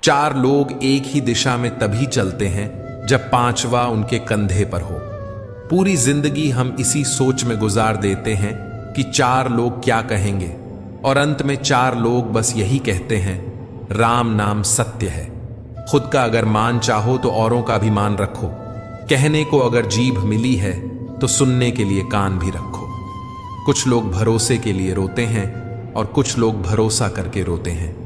4 लोग एक ही दिशा में तभी चलते हैं जब 5वां उनके कंधे पर हो। पूरी जिंदगी हम इसी सोच में गुजार देते हैं कि 4 लोग क्या कहेंगे, और अंत में 4 लोग बस यही कहते हैं, राम नाम सत्य है। खुद का अगर मान चाहो तो औरों का भी मान रखो। कहने को अगर जीभ मिली है तो सुनने के लिए कान भी रखो। कुछ लोग भरोसे के लिए रोते हैं और कुछ लोग भरोसा करके रोते हैं।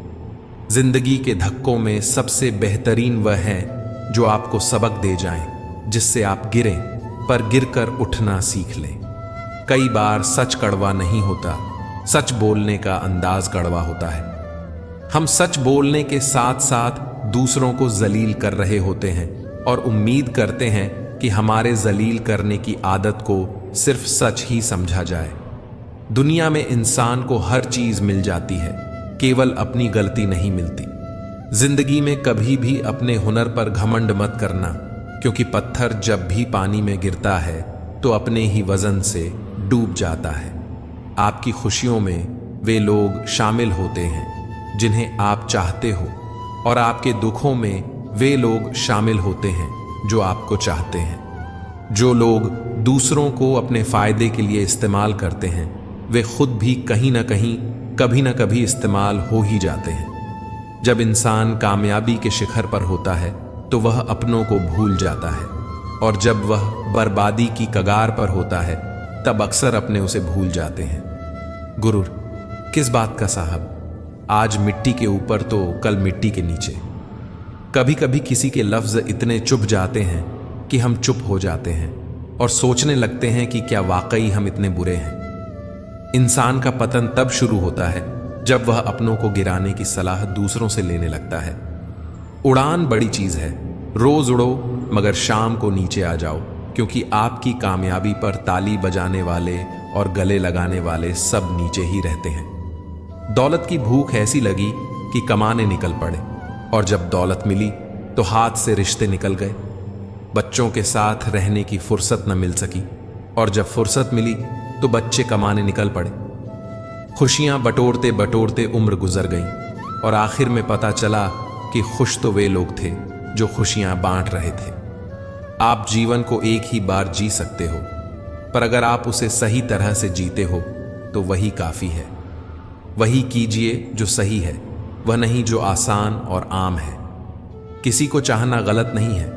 जिंदगी के धक्कों में सबसे बेहतरीन वह है जो आपको सबक दे जाएं, जिससे आप गिरें पर गिरकर उठना सीख लें। कई बार सच कड़वा नहीं होता, सच बोलने का अंदाज कड़वा होता है। हम सच बोलने के साथ साथ दूसरों को जलील कर रहे होते हैं और उम्मीद करते हैं कि हमारे जलील करने की आदत को सिर्फ सच ही समझा जाए। दुनिया में इंसान को हर चीज मिल जाती है, केवल अपनी गलती नहीं मिलती। जिंदगी में कभी भी अपने हुनर पर घमंड मत करना, क्योंकि पत्थर जब भी पानी में गिरता है तो अपने ही वजन से डूब जाता है। आपकी खुशियों में वे लोग शामिल होते हैं जिन्हें आप चाहते हो, और आपके दुखों में वे लोग शामिल होते हैं जो आपको चाहते हैं। जो लोग दूसरों को अपने फायदे के लिए इस्तेमाल करते हैं, वे खुद भी कहीं ना कहीं कभी ना कभी इस्तेमाल हो ही जाते हैं। जब इंसान कामयाबी के शिखर पर होता है तो वह अपनों को भूल जाता है, और जब वह बर्बादी की कगार पर होता है तब अक्सर अपने उसे भूल जाते हैं। गुरूर किस बात का साहब, आज मिट्टी के ऊपर तो कल मिट्टी के नीचे। कभी कभी किसी के लफ्ज इतने चुभ जाते हैं कि हम चुप हो जाते हैं और सोचने लगते हैं कि क्या वाकई हम इतने बुरे हैं। इंसान का पतन तब शुरू होता है जब वह अपनों को गिराने की सलाह दूसरों से लेने लगता है। उड़ान बड़ी चीज है, रोज उड़ो मगर शाम को नीचे आ जाओ, क्योंकि आपकी कामयाबी पर ताली बजाने वाले और गले लगाने वाले सब नीचे ही रहते हैं। दौलत की भूख ऐसी लगी कि कमाने निकल पड़े, और जब दौलत मिली तो हाथ से रिश्ते निकल गए। बच्चों के साथ रहने की फुर्सत न मिल सकी, और जब फुर्सत मिली तो बच्चे कमाने निकल पड़े। खुशियां बटोरते बटोरते उम्र गुजर गई, और आखिर में पता चला कि खुश तो वे लोग थे जो खुशियां बांट रहे थे। आप जीवन को एक ही बार जी सकते हो, पर अगर आप उसे सही तरह से जीते हो तो वही काफी है। वही कीजिए जो सही है, वह नहीं जो आसान और आम है। किसी को चाहना गलत नहीं है,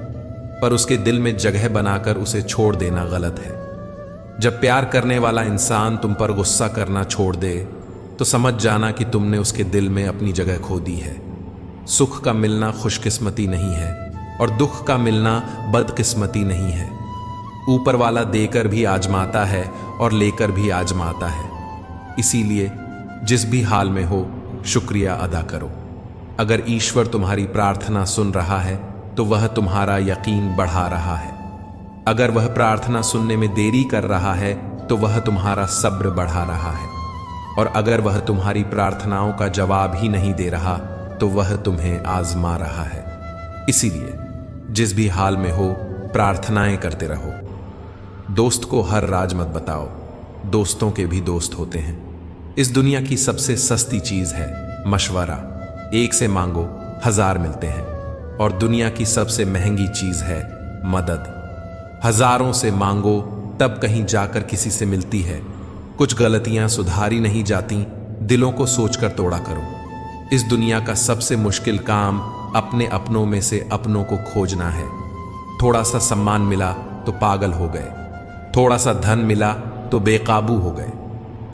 पर उसके दिल में जगह बनाकर उसे छोड़ देना गलत है। जब प्यार करने वाला इंसान तुम पर गुस्सा करना छोड़ दे तो समझ जाना कि तुमने उसके दिल में अपनी जगह खो दी है। सुख का मिलना खुशकिस्मती नहीं है, और दुख का मिलना बदकिस्मती नहीं है। ऊपर वाला देकर भी आजमाता है और लेकर भी आजमाता है। इसीलिए जिस भी हाल में हो शुक्रिया अदा करो। अगर ईश्वर तुम्हारी प्रार्थना सुन रहा है तो वह तुम्हारा यकीन बढ़ा रहा है। अगर वह प्रार्थना सुनने में देरी कर रहा है तो वह तुम्हारा सब्र बढ़ा रहा है। और अगर वह तुम्हारी प्रार्थनाओं का जवाब ही नहीं दे रहा तो वह तुम्हें आजमा रहा है। इसीलिए जिस भी हाल में हो प्रार्थनाएं करते रहो। दोस्त को हर राज मत बताओ, दोस्तों के भी दोस्त होते हैं। इस दुनिया की सबसे सस्ती चीज है मशवरा। 1 से मांगो 1000 मिलते हैं। और दुनिया की सबसे महंगी चीज है मदद। हजारों से मांगो तब कहीं जाकर किसी से मिलती है। कुछ गलतियां सुधारी नहीं जाती, दिलों को सोचकर तोड़ा करो। इस दुनिया का सबसे मुश्किल काम अपने अपनों में से अपनों को खोजना है। थोड़ा सा सम्मान मिला तो पागल हो गए, थोड़ा सा धन मिला तो बेकाबू हो गए,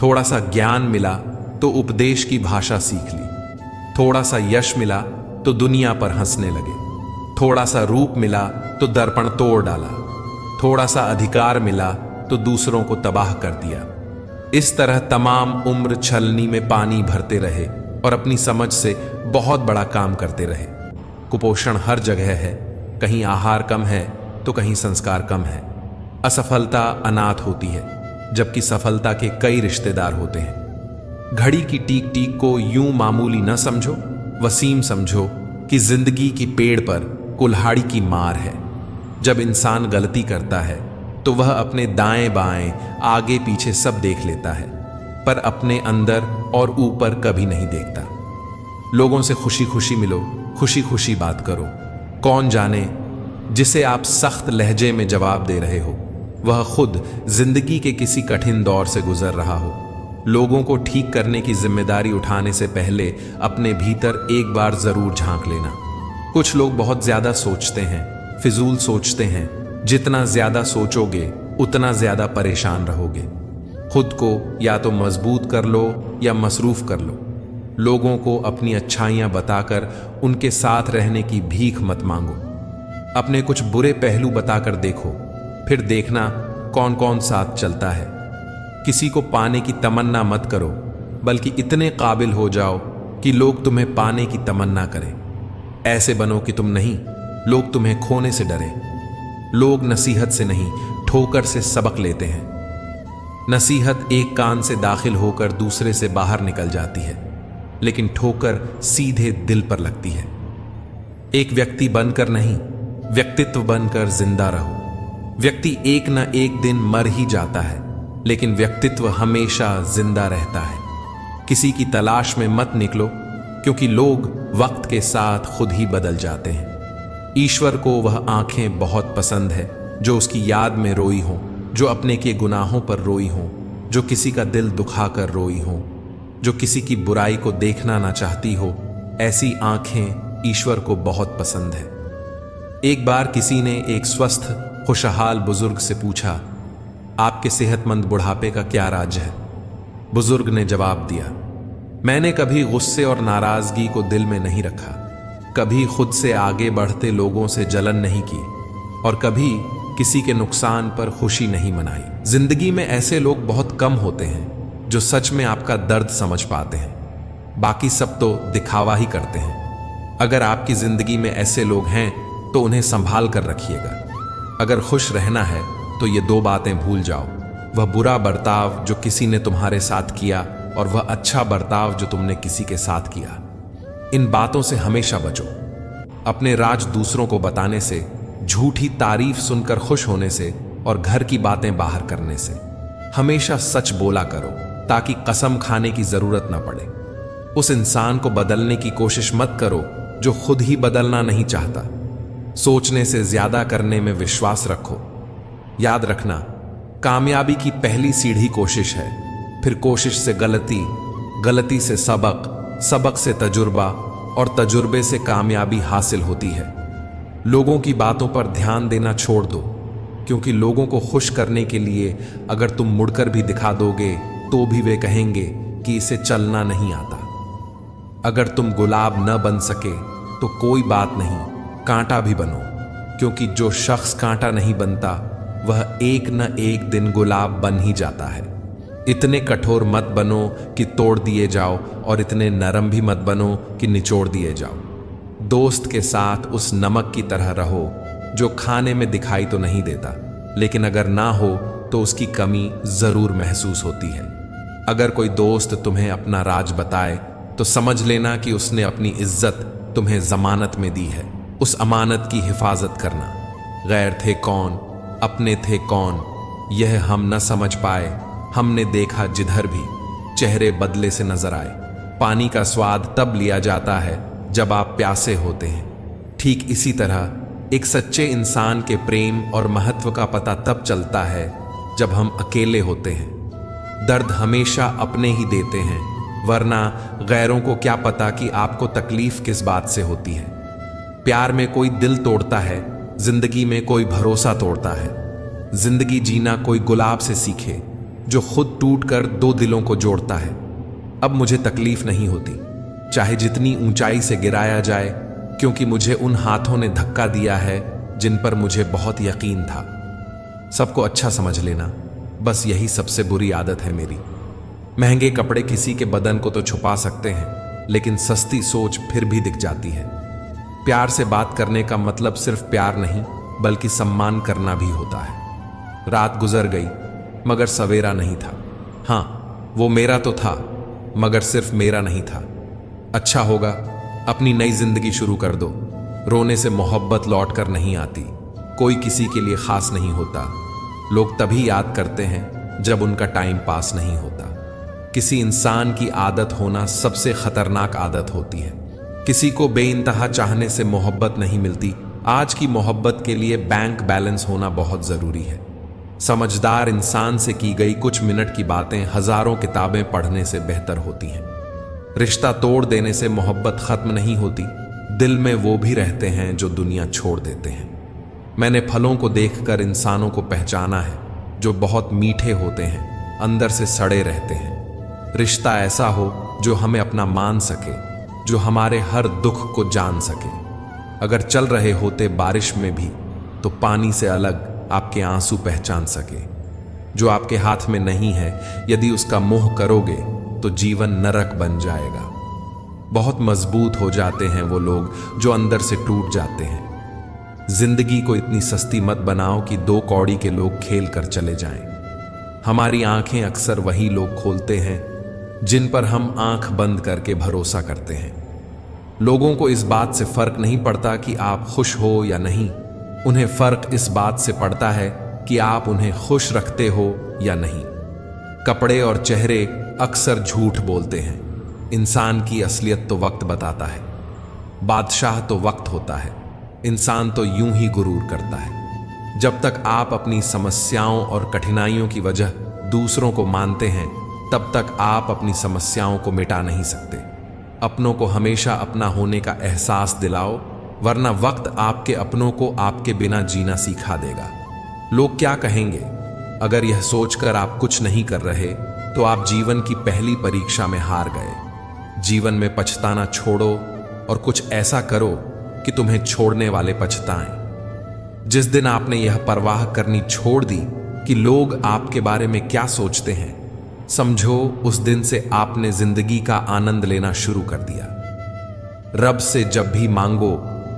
थोड़ा सा ज्ञान मिला तो उपदेश की भाषा सीख ली, थोड़ा सा यश मिला तो दुनिया पर हंसने लगे, थोड़ा सा रूप मिला तो दर्पण तोड़ डाला, थोड़ा सा अधिकार मिला तो दूसरों को तबाह कर दिया। इस तरह तमाम उम्र छलनी में पानी भरते रहे और अपनी समझ से बहुत बड़ा काम करते रहे। कुपोषण हर जगह है, कहीं आहार कम है तो कहीं संस्कार कम है। असफलता अनाथ होती है, जबकि सफलता के कई रिश्तेदार होते हैं। घड़ी की टीक टीक को यूं मामूली न समझो, वसीम समझो कि जिंदगी की पेड़ पर कुल्हाड़ी की मार है। जब इंसान गलती करता है तो वह अपने दाएं बाएं आगे पीछे सब देख लेता है, पर अपने अंदर और ऊपर कभी नहीं देखता। लोगों से खुशी खुशी मिलो, खुशी खुशी बात करो। कौन जाने जिसे आप सख्त लहजे में जवाब दे रहे हो वह खुद जिंदगी के किसी कठिन दौर से गुजर रहा हो। लोगों को ठीक करने की जिम्मेदारी उठाने से पहले अपने भीतर एक बार जरूर झांक लेना। कुछ लोग बहुत ज्यादा सोचते हैं, फिजूल सोचते हैं। जितना ज्यादा सोचोगे उतना ज्यादा परेशान रहोगे। खुद को या तो मजबूत कर लो या मसरूफ कर लो। लोगों को अपनी अच्छाइयां बताकर उनके साथ रहने की भीख मत मांगो। अपने कुछ बुरे पहलू बताकर देखो, फिर देखना कौन कौन साथ चलता है। किसी को पाने की तमन्ना मत करो, बल्कि इतने काबिल हो जाओ कि लोग तुम्हें पाने की तमन्ना करें। ऐसे बनो कि तुम नहीं, लोग तुम्हें खोने से डरे। लोग नसीहत से नहीं, ठोकर से सबक लेते हैं। नसीहत एक कान से दाखिल होकर दूसरे से बाहर निकल जाती है, लेकिन ठोकर सीधे दिल पर लगती है। एक व्यक्ति बनकर नहीं, व्यक्तित्व बनकर जिंदा रहो। व्यक्ति एक न एक दिन मर ही जाता है, लेकिन व्यक्तित्व हमेशा जिंदा रहता है। किसी की तलाश में मत निकलो, क्योंकि लोग वक्त के साथ खुद ही बदल जाते हैं। ईश्वर को वह आंखें बहुत पसंद है जो उसकी याद में रोई हों, जो अपने के गुनाहों पर रोई हों, जो किसी का दिल दुखाकर रोई हों, जो किसी की बुराई को देखना ना चाहती हो। ऐसी आंखें ईश्वर को बहुत पसंद है। एक बार किसी ने एक स्वस्थ खुशहाल बुजुर्ग से पूछा, आपके सेहतमंद बुढ़ापे का क्या राज है? बुजुर्ग ने जवाब दिया, मैंने कभी गुस्से और नाराजगी को दिल में नहीं रखा, कभी खुद से आगे बढ़ते लोगों से जलन नहीं की और कभी किसी के नुकसान पर खुशी नहीं मनाई। जिंदगी में ऐसे लोग बहुत कम होते हैं जो सच में आपका दर्द समझ पाते हैं। बाकी सब तो दिखावा ही करते हैं। अगर आपकी जिंदगी में ऐसे लोग हैं तो उन्हें संभाल कर रखिएगा। अगर खुश रहना है तो ये दो बातें भूल जाओ, वह बुरा बर्ताव जो किसी ने तुम्हारे साथ किया और वह अच्छा बर्ताव जो तुमने किसी के साथ किया। इन बातों से हमेशा बचो। अपने राज दूसरों को बताने से, झूठी तारीफ सुनकर खुश होने से और घर की बातें बाहर करने से। हमेशा सच बोला करो ताकि कसम खाने की जरूरत ना पड़े। उस इंसान को बदलने की कोशिश मत करो जो खुद ही बदलना नहीं चाहता। सोचने से ज्यादा करने में विश्वास रखो। याद रखना, कामयाबी की पहली सीढ़ी कोशिश है, फिर कोशिश से गलती, गलती से सबक, सबक से तजुर्बा और तजुर्बे से कामयाबी हासिल होती है। लोगों की बातों पर ध्यान देना छोड़ दो, क्योंकि लोगों को खुश करने के लिए अगर तुम मुड़कर भी दिखा दोगे तो भी वे कहेंगे कि इसे चलना नहीं आता। अगर तुम गुलाब न बन सके तो कोई बात नहीं, कांटा भी बनो, क्योंकि जो शख्स कांटा नहीं बनता वह एक न एक दिन गुलाब बन ही जाता है। इतने कठोर मत बनो कि तोड़ दिए जाओ और इतने नरम भी मत बनो कि निचोड़ दिए जाओ। दोस्त के साथ उस नमक की तरह रहो जो खाने में दिखाई तो नहीं देता, लेकिन अगर ना हो तो उसकी कमी जरूर महसूस होती है। अगर कोई दोस्त तुम्हें अपना राज बताए तो समझ लेना कि उसने अपनी इज्जत तुम्हें जमानत में दी है। उस अमानत की हिफाजत करना। गैर थे कौन, अपने थे कौन, यह हम न समझ पाए। हमने देखा जिधर भी चेहरे बदले से नजर आए। पानी का स्वाद तब लिया जाता है जब आप प्यासे होते हैं। ठीक इसी तरह एक सच्चे इंसान के प्रेम और महत्व का पता तब चलता है जब हम अकेले होते हैं। दर्द हमेशा अपने ही देते हैं, वरना गैरों को क्या पता कि आपको तकलीफ किस बात से होती है। प्यार में कोई दिल तोड़ता है, जिंदगी में कोई भरोसा तोड़ता है। जिंदगी जीना कोई गुलाब से सीखे जो खुद टूट कर दो दिलों को जोड़ता है। अब मुझे तकलीफ नहीं होती, चाहे जितनी ऊंचाई से गिराया जाए, क्योंकि मुझे उन हाथों ने धक्का दिया है जिन पर मुझे बहुत यकीन था। सबको अच्छा समझ लेना, बस यही सबसे बुरी आदत है मेरी। महंगे कपड़े किसी के बदन को तो छुपा सकते हैं, लेकिन सस्ती सोच फिर भी दिख जाती है। प्यार से बात करने का मतलब सिर्फ प्यार नहीं, बल्कि सम्मान करना भी होता है। रात गुजर गई मगर सवेरा नहीं था। हाँ, वो मेरा तो था मगर सिर्फ मेरा नहीं था। अच्छा होगा अपनी नई जिंदगी शुरू कर दो। रोने से मोहब्बत लौट कर नहीं आती। कोई किसी के लिए खास नहीं होता। लोग तभी याद करते हैं जब उनका टाइम पास नहीं होता। किसी इंसान की आदत होना सबसे खतरनाक आदत होती है। किसी को बेइंतहा चाहने से मोहब्बत नहीं मिलती। आज की मोहब्बत के लिए बैंक बैलेंस होना बहुत जरूरी है। समझदार इंसान से की गई कुछ मिनट की बातें हजारों किताबें पढ़ने से बेहतर होती हैं। रिश्ता तोड़ देने से मोहब्बत खत्म नहीं होती, दिल में वो भी रहते हैं जो दुनिया छोड़ देते हैं। मैंने फलों को देखकर इंसानों को पहचाना है जो बहुत मीठे होते हैं, अंदर से सड़े रहते हैं। रिश्ता ऐसा हो जो हमें अपना मान सके, जो हमारे हर दुख को जान सके। अगर चल रहे होते बारिश में भी तो पानी से अलग आपके आंसू पहचान सके। जो आपके हाथ में नहीं है, यदि उसका मोह करोगे तो जीवन नरक बन जाएगा। बहुत मजबूत हो जाते हैं वो लोग जो अंदर से टूट जाते हैं। जिंदगी को इतनी सस्ती मत बनाओ कि 2 कौड़ी के लोग खेल कर चले जाएं। हमारी आंखें अक्सर वही लोग खोलते हैं जिन पर हम आंख बंद करके भरोसा करते हैं। लोगों को इस बात से फर्क नहीं पड़ता कि आप खुश हो या नहीं, उन्हें फर्क इस बात से पड़ता है कि आप उन्हें खुश रखते हो या नहीं। कपड़े और चेहरे अक्सर झूठ बोलते हैं, इंसान की असलियत तो वक्त बताता है। बादशाह तो वक्त होता है, इंसान तो यूं ही गुरूर करता है। जब तक आप अपनी समस्याओं और कठिनाइयों की वजह दूसरों को मानते हैं, तब तक आप अपनी समस्याओं को मिटा नहीं सकते। अपनों को हमेशा अपना होने का एहसास दिलाओ, वरना वक्त आपके अपनों को आपके बिना जीना सिखा देगा। लोग क्या कहेंगे, अगर यह सोचकर आप कुछ नहीं कर रहे तो आप जीवन की पहली परीक्षा में हार गए। जीवन में पछताना छोड़ो और कुछ ऐसा करो कि तुम्हें छोड़ने वाले पछताएं। जिस दिन आपने यह परवाह करनी छोड़ दी कि लोग आपके बारे में क्या सोचते हैं, समझो उस दिन से आपने जिंदगी का आनंद लेना शुरू कर दिया। रब से जब भी मांगो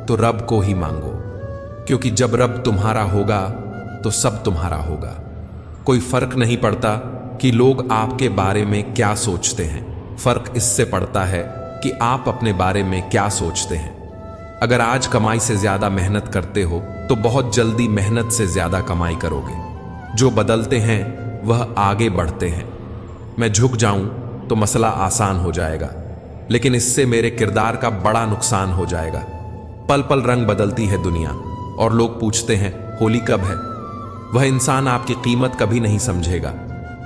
तो रब को ही मांगो, क्योंकि जब रब तुम्हारा होगा तो सब तुम्हारा होगा। कोई फर्क नहीं पड़ता कि लोग आपके बारे में क्या सोचते हैं, फर्क इससे पड़ता है कि आप अपने बारे में क्या सोचते हैं। अगर आज कमाई से ज्यादा मेहनत करते हो तो बहुत जल्दी मेहनत से ज्यादा कमाई करोगे। जो बदलते हैं वह आगे बढ़ते हैं। मैं झुक जाऊं तो मसला आसान हो जाएगा, लेकिन इससे मेरे किरदार का बड़ा नुकसान हो जाएगा। पल पल रंग बदलती है दुनिया और लोग पूछते हैं होली कब है। वह इंसान आपकी कीमत कभी नहीं समझेगा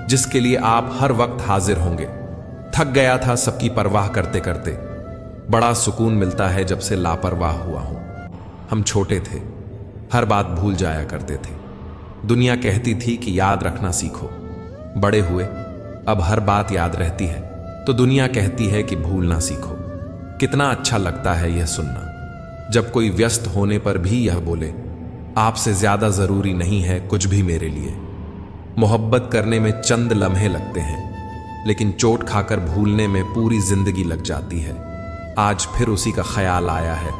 जिसके लिए आप हर वक्त हाजिर होंगे। थक गया था सबकी परवाह करते करते, बड़ा सुकून मिलता है जब से लापरवाह हुआ हूं। हम छोटे थे, हर बात भूल जाया करते थे। दुनिया कहती थी कि याद रखना सीखो। बड़े हुए, अब हर बात याद रहती है तो दुनिया कहती है कि भूलना सीखो। कितना अच्छा लगता है यह सुनना, जब कोई व्यस्त होने पर भी यह बोले, आपसे ज्यादा जरूरी नहीं है कुछ भी मेरे लिए। मोहब्बत करने में चंद लम्हे लगते हैं, लेकिन चोट खाकर भूलने में पूरी जिंदगी लग जाती है। आज फिर उसी का ख्याल आया है,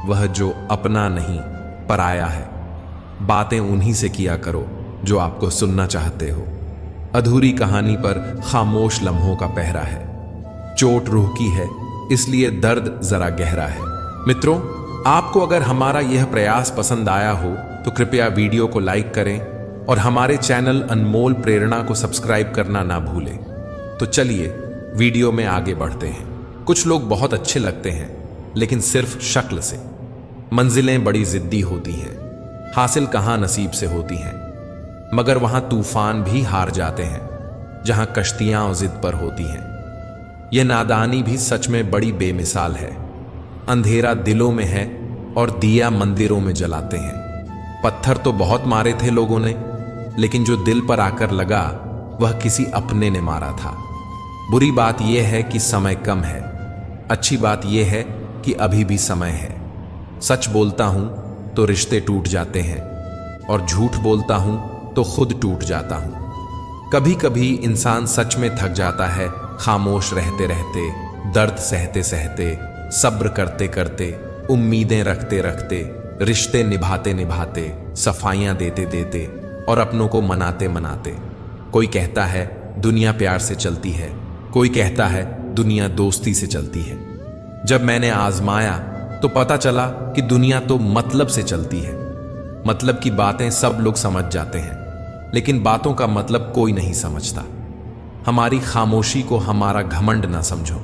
वह जो अपना नहीं पराया है। बातें उन्हीं से किया करो जो आपको सुनना चाहते हो। अधूरी कहानी पर खामोश लम्हों का पहरा है। चोट रूह की है, इसलिए दर्द जरा गहरा है। मित्रों, आपको अगर हमारा यह प्रयास पसंद आया हो तो कृपया वीडियो को लाइक करें और हमारे चैनल अनमोल प्रेरणा को सब्सक्राइब करना ना भूलें। तो चलिए वीडियो में आगे बढ़ते हैं। कुछ लोग बहुत अच्छे लगते हैं, लेकिन सिर्फ शक्ल से। मंजिलें बड़ी जिद्दी होती हैं, हासिल कहां नसीब से होती हैं, मगर वहां तूफान भी हार जाते हैं जहां कश्तियां जिद पर होती हैं। यह नादानी भी सच में बड़ी बेमिसाल है। अंधेरा दिलों में है और दिया मंदिरों में जलाते हैं। पत्थर तो बहुत मारे थे लोगों ने, लेकिन जो दिल पर आकर लगा वह किसी अपने ने मारा था। बुरी बात यह है कि समय कम है, अच्छी बात यह है कि अभी भी समय है। सच बोलता हूं तो रिश्ते टूट जाते हैं और झूठ बोलता हूं तो खुद टूट जाता हूं। कभी कभी इंसान सच में थक जाता है, खामोश रहते रहते, दर्द सहते सहते, सब्र करते करते, उम्मीदें रखते रखते, रिश्ते निभाते निभाते, सफाइयां देते देते और अपनों को मनाते मनाते। कोई कहता है दुनिया प्यार से चलती है, कोई कहता है दुनिया दोस्ती से चलती है। जब मैंने आजमाया तो पता चला कि दुनिया तो मतलब से चलती है। मतलब की बातें सब लोग समझ जाते हैं, लेकिन बातों का मतलब कोई नहीं समझता। हमारी खामोशी को हमारा घमंड ना समझो,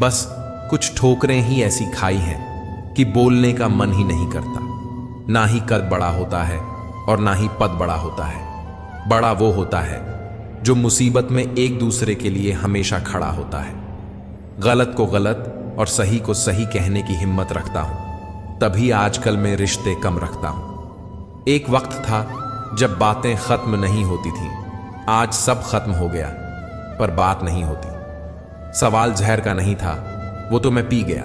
बस कुछ ठोकरें ही ऐसी खाई हैं कि बोलने का मन ही नहीं करता। ना ही कद बड़ा होता है और ना ही पद बड़ा होता है। बड़ा वो होता है जो मुसीबत में एक दूसरे के लिए हमेशा खड़ा होता है, गलत को गलत और सही को सही कहने की हिम्मत रखता हूं। तभी आजकल मैं रिश्ते कम रखता हूं। एक वक्त था जब बातें खत्म नहीं होती थीं। आज सब खत्म हो गया पर बात नहीं होती। सवाल जहर का नहीं था, वो तो मैं पी गया।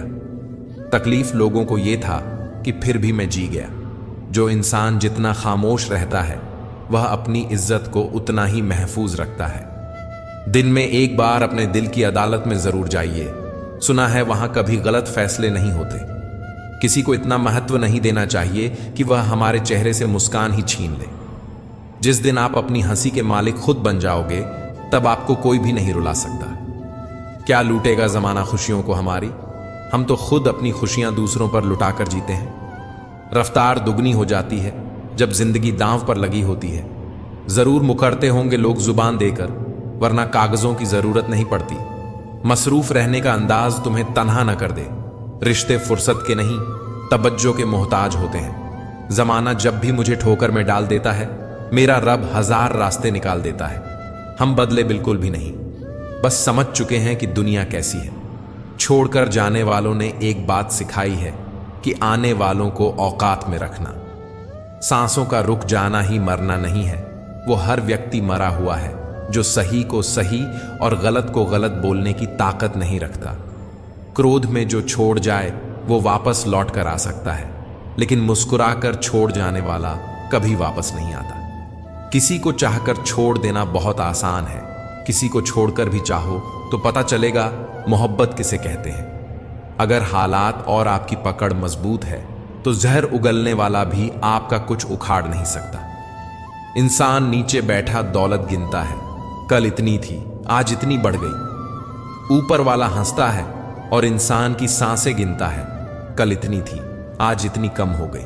तकलीफ लोगों को ये था कि फिर भी मैं जी गया। जो इंसान जितना खामोश रहता है वह अपनी इज्जत को उतना ही महफूज रखता है। दिन में एक बार अपने दिल की अदालत में जरूर जाइए। सुना है वहां कभी गलत फैसले नहीं होते। किसी को इतना महत्व नहीं देना चाहिए कि वह हमारे चेहरे से मुस्कान ही छीन ले। जिस दिन आप अपनी हंसी के मालिक खुद बन जाओगे तब आपको कोई भी नहीं रुला सकता। क्या लूटेगा जमाना खुशियों को हमारी? हम तो खुद अपनी खुशियां दूसरों पर लुटाकर जीते हैं। रफ्तार दुगनी हो जाती है जब जिंदगी दांव पर लगी होती है। जरूर मुकरते होंगे लोग जुबान देकर, वरना कागजों की जरूरत नहीं पड़ती। मसरूफ रहने का अंदाज तुम्हें तन्हा न कर दे। रिश्ते फुर्सत के नहीं तवज्जो के मोहताज होते हैं। जमाना जब भी मुझे ठोकर में डाल देता है, मेरा रब 1000 रास्ते निकाल देता है। हम बदले बिल्कुल भी नहीं, बस समझ चुके हैं कि दुनिया कैसी है। छोड़कर जाने वालों ने एक बात सिखाई है कि आने वालों को औकात में रखना। सांसों का रुक जाना ही मरना नहीं है। वो हर व्यक्ति मरा हुआ है जो सही को सही और गलत को गलत बोलने की ताकत नहीं रखता। क्रोध में जो छोड़ जाए वो वापस लौट कर आ सकता है, लेकिन मुस्कुराकर छोड़ जाने वाला कभी वापस नहीं आता। किसी को चाहकर छोड़ देना बहुत आसान है। किसी को छोड़कर भी चाहो तो पता चलेगा मोहब्बत किसे कहते हैं। अगर हालात और आपकी पकड़ मजबूत है तो जहर उगलने वाला भी आपका कुछ उखाड़ नहीं सकता। इंसान नीचे बैठा दौलत गिनता है, कल इतनी थी आज इतनी बढ़ गई। ऊपर वाला हंसता है और इंसान की सांसें गिनता है, कल इतनी थी आज इतनी कम हो गई।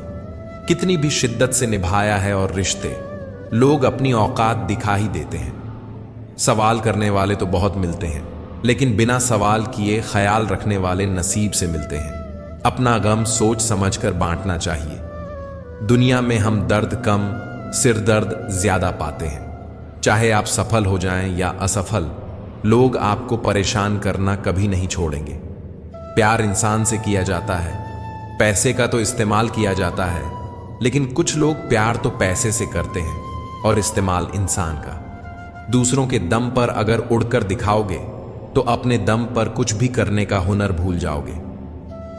कितनी भी शिद्दत से निभाया है और रिश्ते लोग अपनी औकात दिखा ही देते हैं। सवाल करने वाले तो बहुत मिलते हैं, लेकिन बिना सवाल किए ख्याल रखने वाले नसीब से मिलते हैं। अपना गम सोच समझकर बांटना चाहिए। दुनिया में हम दर्द कम, सिर दर्द ज्यादा पाते हैं। चाहे आप सफल हो जाएं या असफल, लोग आपको परेशान करना कभी नहीं छोड़ेंगे। प्यार इंसान से किया जाता है, पैसे का तो इस्तेमाल किया जाता है, लेकिन कुछ लोग प्यार तो पैसे से करते हैं और इस्तेमाल इंसान का। दूसरों के दम पर अगर उड़कर दिखाओगे तो अपने दम पर कुछ भी करने का हुनर भूल जाओगे।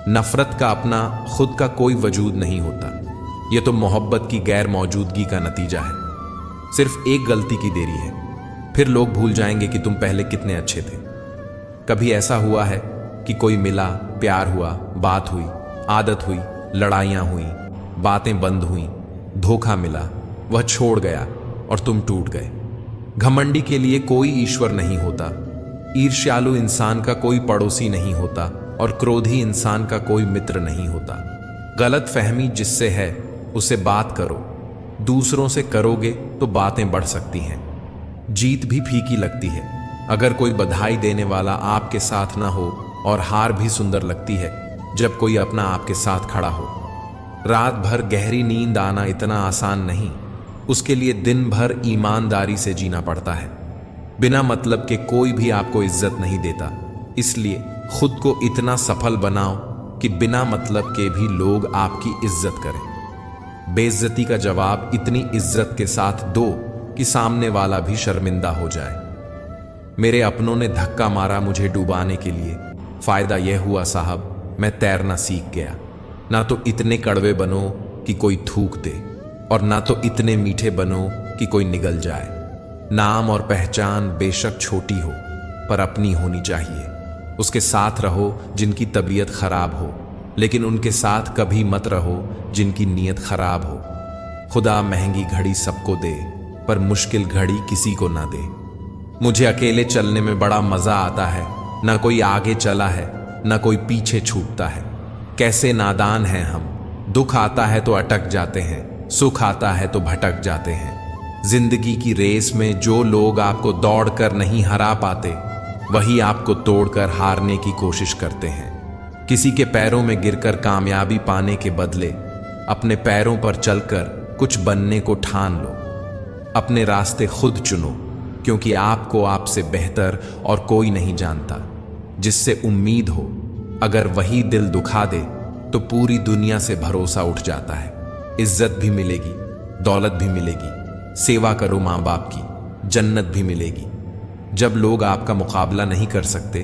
नफरत का अपना खुद का कोई वजूद नहीं होता। यह तो मोहब्बत की गैर मौजूदगी का नतीजा है। सिर्फ एक गलती की देरी है, फिर लोग भूल जाएंगे कि तुम पहले कितने अच्छे थे। कभी ऐसा हुआ है कि कोई मिला, प्यार हुआ, बात हुई, आदत हुई, लड़ाइयां हुई, बातें बंद हुई, धोखा मिला, वह छोड़ गया और तुम टूट गए। घमंडी के लिए कोई ईश्वर नहीं होता, ईर्ष्यालु इंसान का कोई पड़ोसी नहीं होता और क्रोधी इंसान का कोई मित्र नहीं होता। गलत फहमी जिससे है उससे बात करो। दूसरों से करोगे तो बातें बढ़ सकती हैं। जीत भी फीकी लगती है। अगर कोई बधाई देने वाला आपके साथ ना हो, और हार भी सुंदर लगती है जब कोई अपना आपके साथ खड़ा हो। रात भर गहरी नींद आना इतना आसान नहीं, उसके लिए दिन भर ईमानदारी से जीना पड़ता है। बिना मतलब के कोई भी आपको इज्जत नहीं देता, इसलिए खुद को इतना सफल बनाओ कि बिना मतलब के भी लोग आपकी इज्जत करें। बेइज्जती का जवाब इतनी इज्जत के साथ दो कि सामने वाला भी शर्मिंदा हो जाए। मेरे अपनों ने धक्का मारा मुझे डुबाने के लिए। फायदा यह हुआ साहब, मैं तैरना सीख गया। ना तो इतने कड़वे बनो कि कोई थूक दे, और ना तो इतने मीठे बनो कि कोई निगल जाए। नाम और पहचान बेशक छोटी हो पर अपनी होनी चाहिए। उसके साथ रहो जिनकी तबीयत खराब हो, लेकिन उनके साथ कभी मत रहो जिनकी नीयत खराब हो। खुदा महंगी घड़ी सबको दे पर मुश्किल घड़ी किसी को ना दे। मुझे अकेले चलने में बड़ा मजा आता है। ना कोई आगे चला है, ना कोई पीछे छूटता है। कैसे नादान हैं हम। दुख आता है तो अटक जाते हैं, सुख आता है तो भटक जाते हैं। जिंदगी की रेस में जो लोग आपको दौड़कर नहीं हरा पाते, वही आपको तोड़कर हारने की कोशिश करते हैं। किसी के पैरों में गिरकर कामयाबी पाने के बदले अपने पैरों पर चलकर कुछ बनने को ठान लो। अपने रास्ते खुद चुनो, क्योंकि आपको आपसे बेहतर और कोई नहीं जानता। जिससे उम्मीद हो, अगर वही दिल दुखा दे तो पूरी दुनिया से भरोसा उठ जाता है। इज्जत भी मिलेगी, दौलत भी मिलेगी, सेवा करो माँ बाप की, जन्नत भी मिलेगी। जब लोग आपका मुकाबला नहीं कर सकते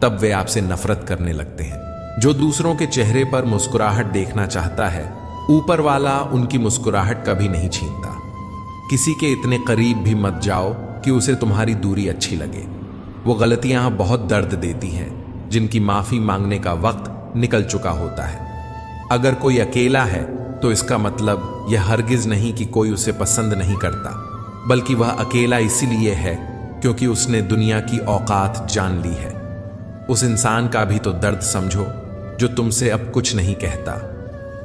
तब वे आपसे नफरत करने लगते हैं। जो दूसरों के चेहरे पर मुस्कुराहट देखना चाहता है, ऊपर वाला उनकी मुस्कुराहट कभी नहीं छीनता। किसी के इतने करीब भी मत जाओ कि उसे तुम्हारी दूरी अच्छी लगे। वो गलतियां बहुत दर्द देती हैं, जिनकी माफी मांगने का वक्त निकल चुका होता है। अगर कोई अकेला है तो इसका मतलब यह हरगिज नहीं कि कोई उसे पसंद नहीं करता, बल्कि वह अकेला इसीलिए है क्योंकि उसने दुनिया की औकात जान ली है। उस इंसान का भी तो दर्द समझो जो तुमसे अब कुछ नहीं कहता।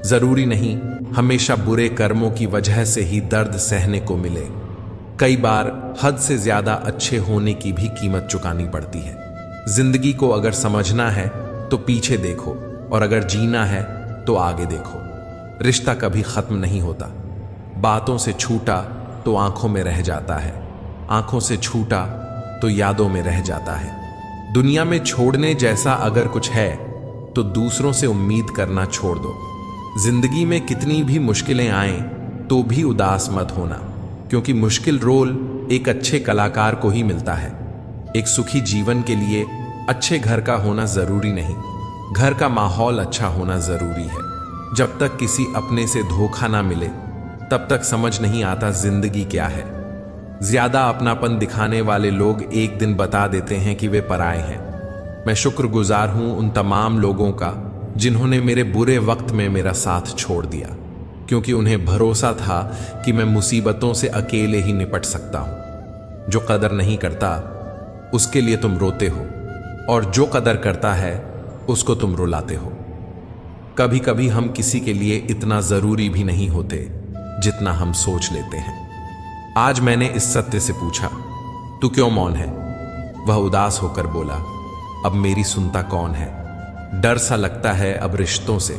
जरूरी नहीं हमेशा बुरे कर्मों की वजह से ही दर्द सहने को मिले। कई बार हद से ज्यादा अच्छे होने की भी कीमत चुकानी पड़ती है। जिंदगी को अगर समझना है तो पीछे देखो, और अगर जीना है तो आगे देखो। रिश्ता कभी खत्म नहीं होता। बातों से छूटा तो आंखों में रह जाता है, आंखों से छूटा तो यादों में रह जाता है। दुनिया में छोड़ने जैसा अगर कुछ है तो दूसरों से उम्मीद करना छोड़ दो। जिंदगी में कितनी भी मुश्किलें आएं तो भी उदास मत होना, क्योंकि मुश्किल रोल एक अच्छे कलाकार को ही मिलता है। एक सुखी जीवन के लिए अच्छे घर का होना जरूरी नहीं, घर का माहौल अच्छा होना जरूरी है। जब तक किसी अपने से धोखा ना मिले तब तक समझ नहीं आता जिंदगी क्या है। ज्यादा अपनापन दिखाने वाले लोग एक दिन बता देते हैं कि वे पराए हैं। मैं शुक्रगुजार हूं उन तमाम लोगों का जिन्होंने मेरे बुरे वक्त में मेरा साथ छोड़ दिया, क्योंकि उन्हें भरोसा था कि मैं मुसीबतों से अकेले ही निपट सकता हूं। जो कदर नहीं करता उसके लिए तुम रोते हो, और जो कदर करता है उसको तुम रुलाते हो। कभी कभी हम किसी के लिए इतना जरूरी भी नहीं होते जितना हम सोच लेते हैं। आज मैंने इस सत्य से पूछा, तू क्यों मौन है? वह उदास होकर बोला, अब मेरी सुनता कौन है? डर सा लगता है अब रिश्तों से,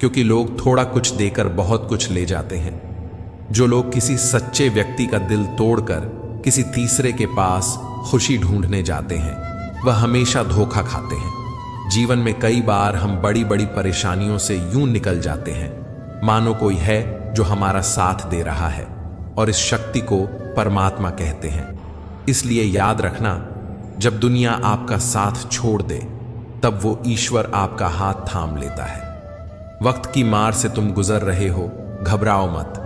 क्योंकि लोग थोड़ा कुछ देकर बहुत कुछ ले जाते हैं। जो लोग किसी सच्चे व्यक्ति का दिल तोड़कर किसी तीसरे के पास खुशी ढूंढने जाते हैं, वह हमेशा धोखा खाते हैं। जीवन में कई बार हम बड़ी बड़ी परेशानियों से यूं निकल जाते हैं मानो कोई है जो हमारा साथ दे रहा है, और इस शक्ति को परमात्मा कहते हैं। इसलिए याद रखना, जब दुनिया आपका साथ छोड़ दे तब वो ईश्वर आपका हाथ थाम लेता है। वक्त की मार से तुम गुजर रहे हो, घबराओ मत।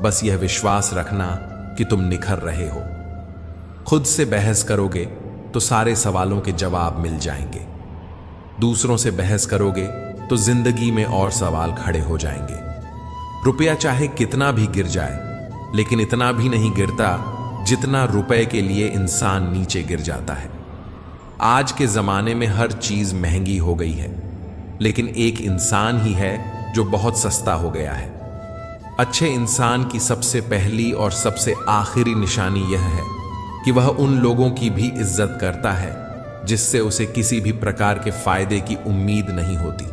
बस यह विश्वास रखना कि तुम निखर रहे हो। खुद से बहस करोगे तो सारे सवालों के जवाब मिल जाएंगे। दूसरों से बहस करोगे तो जिंदगी में और सवाल खड़े हो जाएंगे। रुपया चाहे कितना भी गिर जाए, लेकिन इतना भी नहीं गिरता जितना रुपए के लिए इंसान नीचे गिर जाता है। आज के जमाने में हर चीज महंगी हो गई है, लेकिन एक इंसान ही है जो बहुत सस्ता हो गया है। अच्छे इंसान की सबसे पहली और सबसे आखिरी निशानी यह है कि वह उन लोगों की भी इज्जत करता है जिससे उसे किसी भी प्रकार के फायदे की उम्मीद नहीं होती।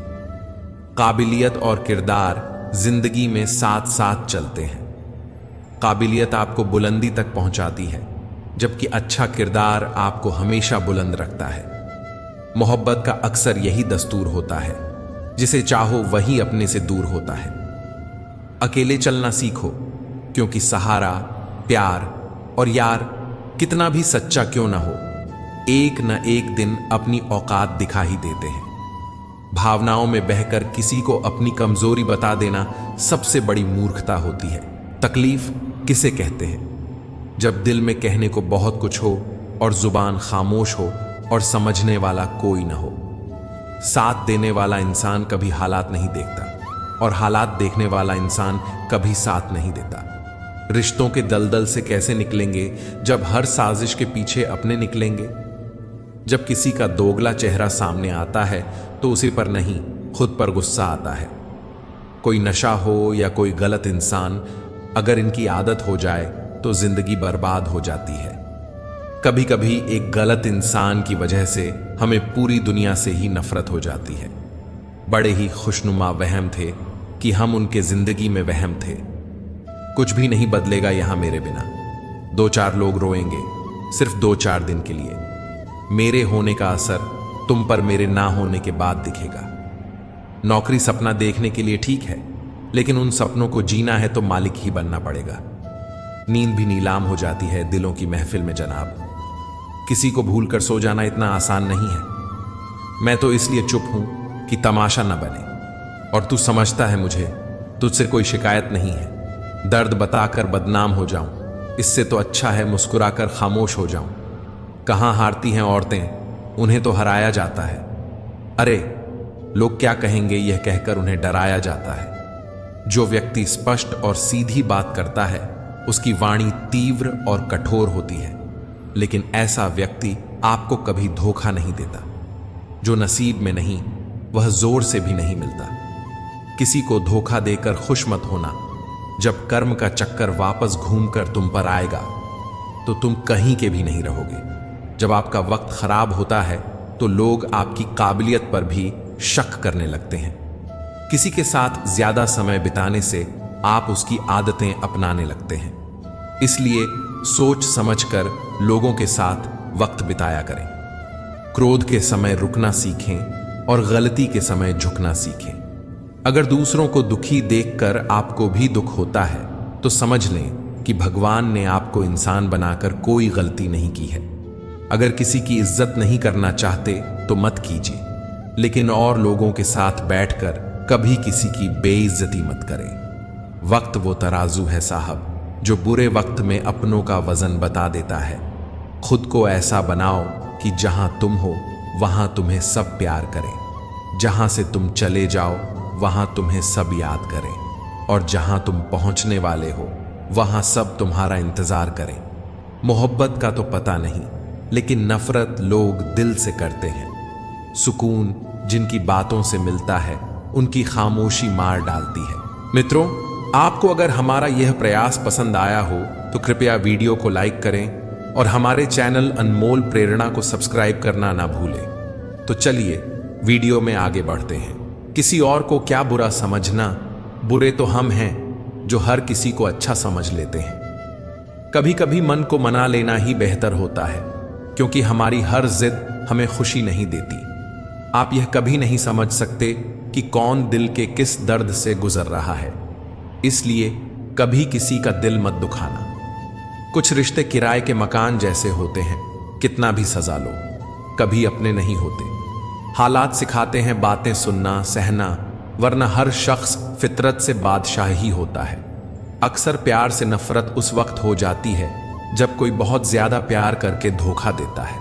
काबिलियत और किरदार जिंदगी में साथ साथ चलते हैं। काबिलियत आपको बुलंदी तक पहुंचाती है, जबकि अच्छा किरदार आपको हमेशा बुलंद रखता है। मोहब्बत का अक्सर यही दस्तूर होता है, जिसे चाहो वही अपने से दूर होता है। अकेले चलना सीखो, क्योंकि सहारा, प्यार और यार कितना भी सच्चा क्यों ना हो, एक न एक दिन अपनी औकात दिखा ही देते हैं। भावनाओं में बहकर किसी को अपनी कमजोरी बता देना सबसे बड़ी मूर्खता होती है। तकलीफ किसे कहते हैं? जब दिल में कहने को बहुत कुछ हो और जुबान खामोश हो और समझने वाला कोई ना हो। साथ देने वाला इंसान कभी हालात नहीं देखता, और हालात देखने वाला इंसान कभी साथ नहीं देता। रिश्तों के दलदल से कैसे निकलेंगे जब हर साजिश के पीछे अपने निकलेंगे? जब किसी का दोगला चेहरा सामने आता है तो उसी पर नहीं, खुद पर गुस्सा आता है। कोई नशा हो या कोई गलत इंसान, अगर इनकी आदत हो जाए तो जिंदगी बर्बाद हो जाती है। कभी कभी एक गलत इंसान की वजह से हमें पूरी दुनिया से ही नफरत हो जाती है। बड़े ही खुशनुमा वहम थे कि हम उनके जिंदगी में वहम थे। कुछ भी नहीं बदलेगा यहां मेरे बिना। 2-4 लोग रोएंगे सिर्फ 2-4 दिन के लिए। मेरे होने का असर तुम पर मेरे ना होने के बाद दिखेगा। नौकरी सपना देखने के लिए ठीक है, लेकिन उन सपनों को जीना है तो मालिक ही बनना पड़ेगा। नींद भी नीलाम हो जाती है दिलों की महफिल में जनाब। किसी को भूल कर सो जाना इतना आसान नहीं है। मैं तो इसलिए चुप हूं कि तमाशा न बने। और तू समझता है मुझे, तुझसे कोई शिकायत नहीं है। दर्द बताकर बदनाम हो जाऊं, इससे तो अच्छा है मुस्कुराकर खामोश हो जाऊं। कहां हारती हैं औरतें, उन्हें तो हराया जाता है। अरे लोग क्या कहेंगे यह कहकर उन्हें डराया जाता है। जो व्यक्ति स्पष्ट और सीधी बात करता है उसकी वाणी तीव्र और कठोर होती है, लेकिन ऐसा व्यक्ति आपको कभी धोखा नहीं देता। जो नसीब में नहीं वह जोर से भी नहीं मिलता। किसी को धोखा देकर खुश मत होना। जब कर्म का चक्कर वापस घूमकर तुम पर आएगा तो तुम कहीं के भी नहीं रहोगे। जब आपका वक्त खराब होता है तो लोग आपकी काबिलियत पर भी शक करने लगते हैं। किसी के साथ ज्यादा समय बिताने से आप उसकी आदतें अपनाने लगते हैं। इसलिए सोच समझकर लोगों के साथ वक्त बिताया करें। क्रोध के समय रुकना सीखें और गलती के समय झुकना सीखें। अगर दूसरों को दुखी देखकर आपको भी दुख होता है तो समझ लें कि भगवान ने आपको इंसान बनाकर कोई गलती नहीं की है। अगर किसी की इज्जत नहीं करना चाहते तो मत कीजिए, लेकिन और लोगों के साथ बैठकर कभी किसी की बेइज्जती मत करें। वक्त वो तराजू है साहब जो बुरे वक्त में अपनों का वजन बता देता है। खुद को ऐसा बनाओ कि जहां तुम हो वहां तुम्हें सब प्यार करें। जहां से तुम चले जाओ वहां तुम्हें सब याद करें। और जहां तुम पहुंचने वाले हो वहां सब तुम्हारा इंतजार करें। मोहब्बत का तो पता नहीं, लेकिन नफरत लोग दिल से करते हैं। सुकून जिनकी बातों से मिलता है उनकी खामोशी मार डालती है। मित्रों, आपको अगर हमारा यह प्रयास पसंद आया हो तो कृपया वीडियो को लाइक करें और हमारे चैनल अनमोल प्रेरणा को सब्सक्राइब करना ना भूलें। तो चलिए वीडियो में आगे बढ़ते हैं। किसी और को क्या बुरा समझना, बुरे तो हम हैं जो हर किसी को अच्छा समझ लेते हैं। कभी कभी मन को मना लेना ही बेहतर होता है, क्योंकि हमारी हर जिद हमें खुशी नहीं देती। आप यह कभी नहीं समझ सकते कि कौन दिल के किस दर्द से गुजर रहा है, इसलिए कभी किसी का दिल मत दुखाना। कुछ रिश्ते किराए के मकान जैसे होते हैं, कितना भी सजा लो कभी अपने नहीं होते। हालात सिखाते हैं बातें सुनना सहना, वरना हर शख्स फितरत से बादशाह ही होता है। अक्सर प्यार से नफरत उस वक्त हो जाती है जब कोई बहुत ज्यादा प्यार करके धोखा देता है।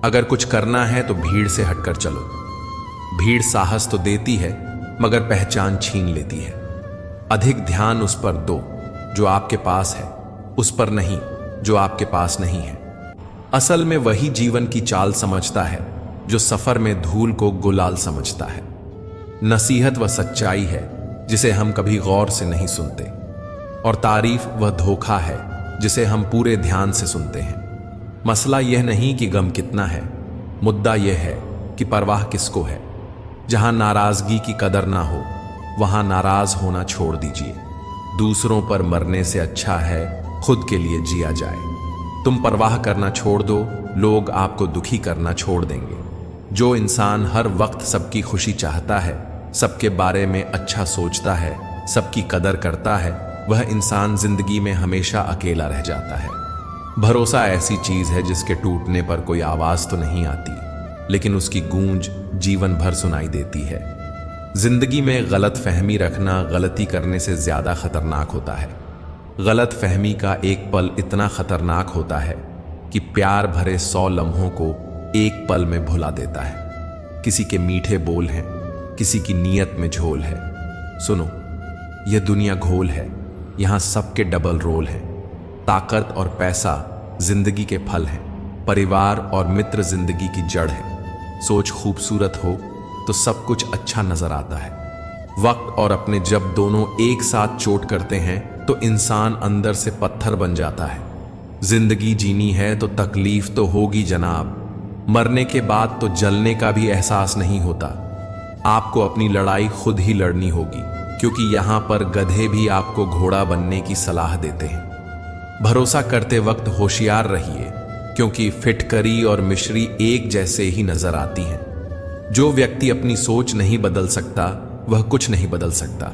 अगर कुछ करना है तो भीड़ से हटकर चलो। भीड़ साहस तो देती है मगर पहचान छीन लेती है। अधिक ध्यान उस पर दो जो आपके पास है, उस पर नहीं जो आपके पास नहीं है। असल में वही जीवन की चाल समझता है जो सफर में धूल को गुलाल समझता है। नसीहत वह सच्चाई है जिसे हम कभी गौर से नहीं सुनते, और तारीफ वह धोखा है जिसे हम पूरे ध्यान से सुनते हैं। मसला यह नहीं कि गम कितना है, मुद्दा यह है कि परवाह किसको है। जहां नाराजगी की कदर ना हो वहां नाराज होना छोड़ दीजिए। दूसरों पर मरने से अच्छा है खुद के लिए जिया जाए। तुम परवाह करना छोड़ दो, लोग आपको दुखी करना छोड़ देंगे। जो इंसान हर वक्त सबकी खुशी चाहता है, सबके बारे में अच्छा सोचता है, सबकी कदर करता है, वह इंसान जिंदगी में हमेशा अकेला रह जाता है। भरोसा ऐसी चीज है जिसके टूटने पर कोई आवाज तो नहीं आती, लेकिन उसकी गूंज जीवन भर सुनाई देती है। जिंदगी में गलत फहमी रखना गलती करने से ज्यादा खतरनाक होता है। गलत फहमी का एक पल इतना खतरनाक होता है कि प्यार भरे 100 लम्हों को एक पल में भुला देता है। किसी के मीठे बोल हैं, किसी की नीयत में झोल है। सुनो, यह दुनिया घोल है, यहां सबके डबल रोल हैं। ताकत और पैसा जिंदगी के फल हैं, परिवार और मित्र जिंदगी की जड़ है। सोच खूबसूरत हो तो सब कुछ अच्छा नजर आता है। वक्त और अपने जब दोनों एक साथ चोट करते हैं तो इंसान अंदर से पत्थर बन जाता है। जिंदगी जीनी है तो तकलीफ तो होगी जनाब, मरने के बाद तो जलने का भी एहसास नहीं होता। आपको अपनी लड़ाई खुद ही लड़नी होगी, क्योंकि यहां पर गधे भी आपको घोड़ा बनने की सलाह देते हैं। भरोसा करते वक्त होशियार रहिए, क्योंकि फिटकरी और मिश्री एक जैसे ही नजर आती हैं। जो व्यक्ति अपनी सोच नहीं बदल सकता वह कुछ नहीं बदल सकता।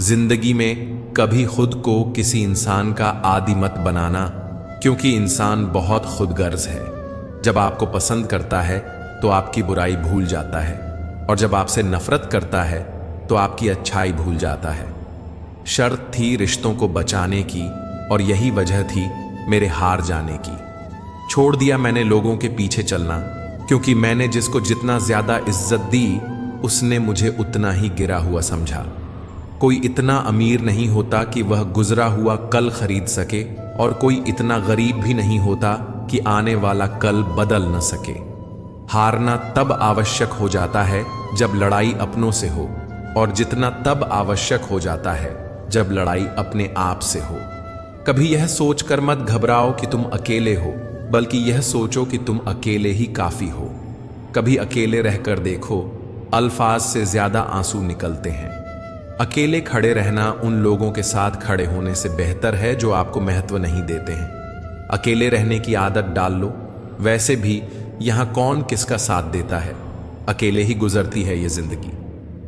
जिंदगी में कभी खुद को किसी इंसान का आदी मत बनाना, क्योंकि इंसान बहुत खुदगर्ज है। जब आपको पसंद करता है तो आपकी बुराई भूल जाता है, और जब आपसे नफरत करता है तो आपकी अच्छाई भूल जाता है। शर्त थी रिश्तों को बचाने की, और यही वजह थी मेरे हार जाने की। छोड़ दिया मैंने लोगों के पीछे चलना, क्योंकि मैंने जिसको जितना ज्यादा इज्जत दी उसने मुझे उतना ही गिरा हुआ समझा। कोई इतना अमीर नहीं होता कि वह गुजरा हुआ कल खरीद सके, और कोई इतना गरीब भी नहीं होता कि आने वाला कल बदल न सके। हारना तब आवश्यक हो जाता है जब लड़ाई अपनों से हो, और जितना तब आवश्यक हो जाता है जब लड़ाई अपने आप से हो। कभी यह सोचकर मत घबराओ कि तुम अकेले हो, बल्कि यह सोचो कि तुम अकेले ही काफी हो। कभी अकेले रहकर देखो, अल्फाज से ज्यादा आंसू निकलते हैं। अकेले खड़े रहना उन लोगों के साथ खड़े होने से बेहतर है जो आपको महत्व नहीं देते हैं। अकेले रहने की आदत डाल लो। वैसे भी यहां कौन किसका साथ देता है, अकेले ही गुजरती है ये जिंदगी।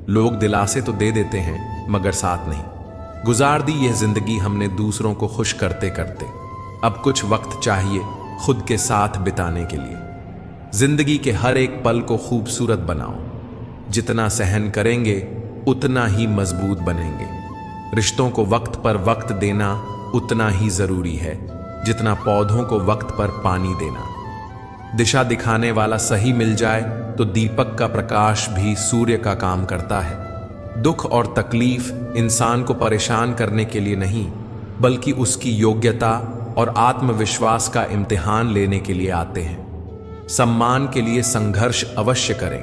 लोग दिलासे तो दे देते हैं मगर साथ नहीं। गुजार दी यह जिंदगी हमने दूसरों को खुश करते करते। अब कुछ वक्त चाहिए खुद के साथ बिताने के लिए। जिंदगी के हर एक पल को खूबसूरत बनाओ। जितना सहन करेंगे उतना ही मजबूत बनेंगे। रिश्तों को वक्त पर वक्त देना उतना ही जरूरी है जितना पौधों को वक्त पर पानी देना। दिशा दिखाने वाला सही मिल जाए तो दीपक का प्रकाश भी सूर्य का काम करता है। दुख और तकलीफ इंसान को परेशान करने के लिए नहीं, बल्कि उसकी योग्यता और आत्मविश्वास का इम्तिहान लेने के लिए आते हैं। सम्मान के लिए संघर्ष अवश्य करें,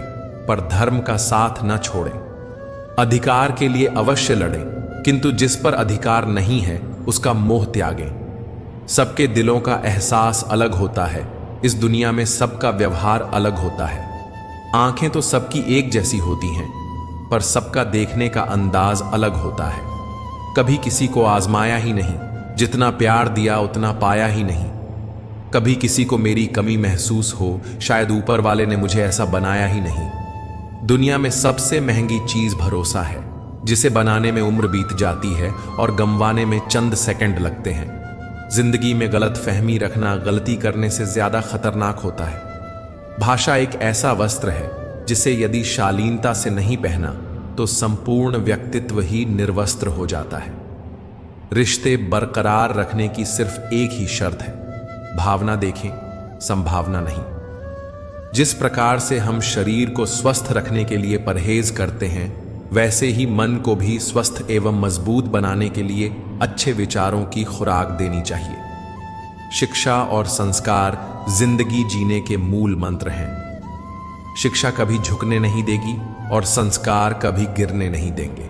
पर धर्म का साथ न छोड़ें। अधिकार के लिए अवश्य लड़ें, किंतु जिस पर अधिकार नहीं है उसका मोह त्यागें। सबके दिलों का एहसास अलग होता है। इस दुनिया में सबका व्यवहार अलग होता है। आंखें तो सबकी एक जैसी होती हैं, पर सबका देखने का अंदाज अलग होता है। कभी किसी को आजमाया ही नहीं, जितना प्यार दिया उतना पाया ही नहीं। कभी किसी को मेरी कमी महसूस हो, शायद ऊपर वाले ने मुझे ऐसा बनाया ही नहीं। दुनिया में सबसे महंगी चीज भरोसा है, जिसे बनाने में उम्र बीत जाती है और गंवाने में चंद सेकंड लगते हैं। जिंदगी में गलत फहमी रखना गलती करने से ज्यादा खतरनाक होता है। भाषा एक ऐसा वस्त्र है जिसे यदि शालीनता से नहीं पहना तो संपूर्ण व्यक्तित्व ही निर्वस्त्र हो जाता है। रिश्ते बरकरार रखने की सिर्फ एक ही शर्त है, भावना देखें, संभावना नहीं। जिस प्रकार से हम शरीर को स्वस्थ रखने के लिए परहेज करते हैं, वैसे ही मन को भी स्वस्थ एवं मजबूत बनाने के लिए अच्छे विचारों की खुराक देनी चाहिए। शिक्षा और संस्कार जिंदगी जीने के मूल मंत्र हैं। शिक्षा कभी झुकने नहीं देगी और संस्कार कभी गिरने नहीं देंगे।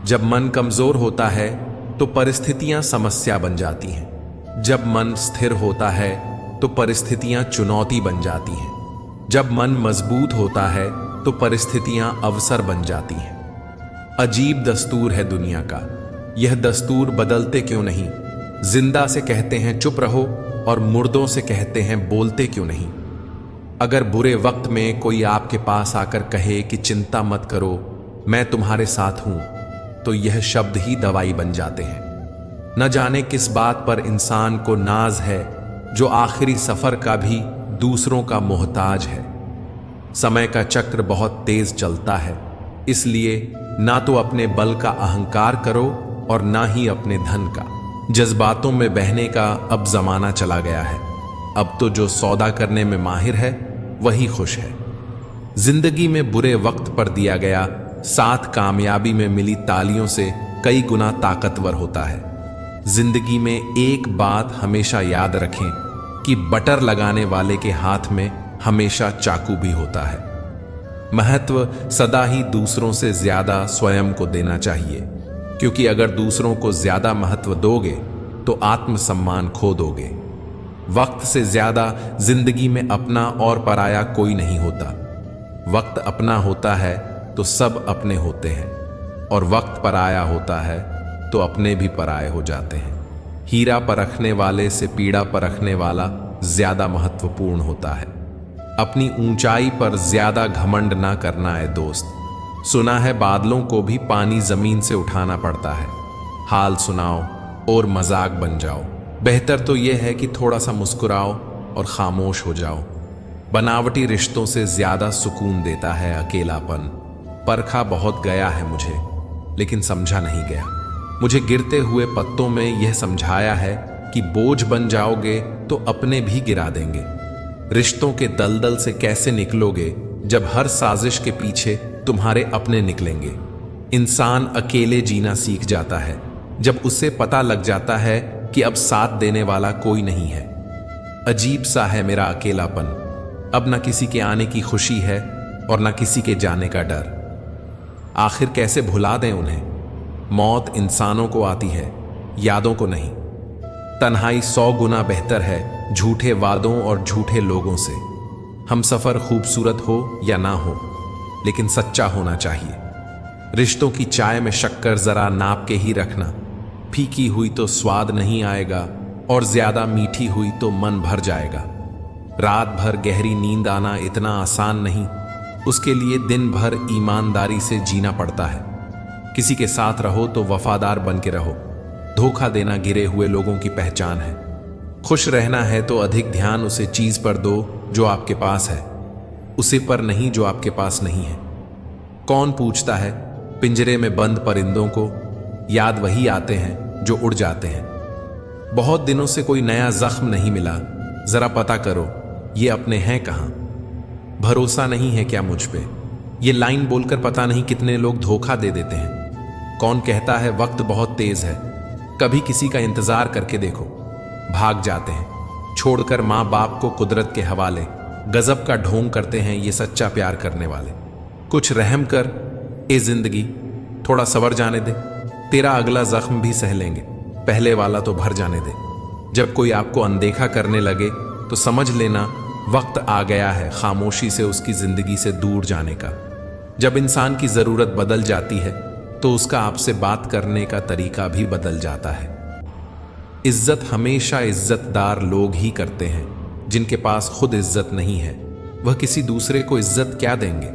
जब मन कमजोर होता है तो परिस्थितियां समस्या बन जाती हैं। जब मन स्थिर होता है तो परिस्थितियां चुनौती बन जाती हैं। जब मन मजबूत होता है तो परिस्थितियां अवसर बन जाती हैं। अजीब दस्तूर है दुनिया का, यह दस्तूर बदलते क्यों नहीं। जिंदा से कहते हैं चुप रहो और मुर्दों से कहते हैं बोलते क्यों नहीं। अगर बुरे वक्त में कोई आपके पास आकर कहे कि चिंता मत करो, मैं तुम्हारे साथ हूं, तो यह शब्द ही दवाई बन जाते हैं। न जाने किस बात पर इंसान को नाज है, जो आखिरी सफर का भी दूसरों का मोहताज है। समय का चक्र बहुत तेज चलता है, इसलिए ना तो अपने बल का अहंकार करो और ना ही अपने धन का। जज्बातों में बहने का अब जमाना चला गया है। अब तो जो सौदा करने में माहिर है वही खुश है। जिंदगी में बुरे वक्त पर दिया गया साथ कामयाबी में मिली तालियों से कई गुना ताकतवर होता है। जिंदगी में एक बात हमेशा याद रखें कि बटर लगाने वाले के हाथ में हमेशा चाकू भी होता है। महत्व सदा ही दूसरों से ज्यादा स्वयं को देना चाहिए, क्योंकि अगर दूसरों को ज्यादा महत्व दोगे तो आत्मसम्मान खो दोगे। वक्त से ज्यादा जिंदगी में अपना और पराया कोई नहीं होता। वक्त अपना होता है तो सब अपने होते हैं, और वक्त पराया होता है तो अपने भी पराये हो जाते हैं। हीरा परखने वाले से पीड़ा परखने वाला ज्यादा महत्वपूर्ण होता है। अपनी ऊंचाई पर ज्यादा घमंड ना करना है दोस्त। सुना है बादलों को भी पानी जमीन से उठाना पड़ता है। हाल सुनाओ और मजाक बन जाओ। बेहतर तो यह है कि थोड़ा सा मुस्कुराओ और खामोश हो जाओ। बनावटी रिश्तों से ज्यादा सुकून देता है अकेलापन। परखा बहुत गया है मुझे, लेकिन समझा नहीं गया। मुझे गिरते हुए पत्तों में यह समझाया है कि बोझ बन जाओगे तो अपने भी गिरा देंगे। रिश्तों के दलदल से कैसे निकलोगे जब हर साजिश के पीछे तुम्हारे अपने निकलेंगे। इंसान अकेले जीना सीख जाता है जब उसे पता लग जाता है कि अब साथ देने वाला कोई नहीं है। अजीब सा है मेरा अकेलापन। अब न किसी के आने की खुशी है और न किसी के जाने का डर। आखिर कैसे भुला दें उन्हें। मौत इंसानों को आती है, यादों को नहीं। तन्हाई 100 गुना बेहतर है झूठे वादों और झूठे लोगों से। हम सफर खूबसूरत हो या ना हो, लेकिन सच्चा होना चाहिए। रिश्तों की चाय में शक्कर जरा नाप के ही रखना। फीकी हुई तो स्वाद नहीं आएगा और ज्यादा मीठी हुई तो मन भर जाएगा। रात भर गहरी नींद आना इतना आसान नहीं, उसके लिए दिन भर ईमानदारी से जीना पड़ता है। किसी के साथ रहो तो वफादार बन के रहो। धोखा देना गिरे हुए लोगों की पहचान है। खुश रहना है तो अधिक ध्यान उसे चीज पर दो जो आपके पास है, उसे पर नहीं जो आपके पास नहीं है। कौन पूछता है पिंजरे में बंद परिंदों को? याद वही आते हैं जो उड़ जाते हैं। बहुत दिनों से कोई नया जख्म नहीं मिला, जरा पता करो ये अपने हैं कहां। भरोसा नहीं है क्या मुझ पे? ये लाइन बोलकर पता नहीं कितने लोग धोखा दे देते हैं। कौन कहता है वक्त बहुत तेज है? कभी किसी का इंतजार करके देखो। भाग जाते हैं छोड़कर माँ बाप को कुदरत के हवाले। गजब का ढोंग करते हैं ये सच्चा प्यार करने वाले। कुछ रहम कर ए जिंदगी, थोड़ा सवर जाने दे। तेरा अगला जख्म भी सह लेंगे, पहले वाला तो भर जाने दे। जब कोई आपको अनदेखा करने लगे तो समझ लेना वक्त आ गया है खामोशी से उसकी जिंदगी से दूर जाने का। जब इंसान की जरूरत बदल जाती है तो उसका आपसे बात करने का तरीका भी बदल जाता है। इज्जत हमेशा इज्जतदार लोग ही करते हैं। जिनके पास खुद इज्जत नहीं है वह किसी दूसरे को इज्जत क्या देंगे।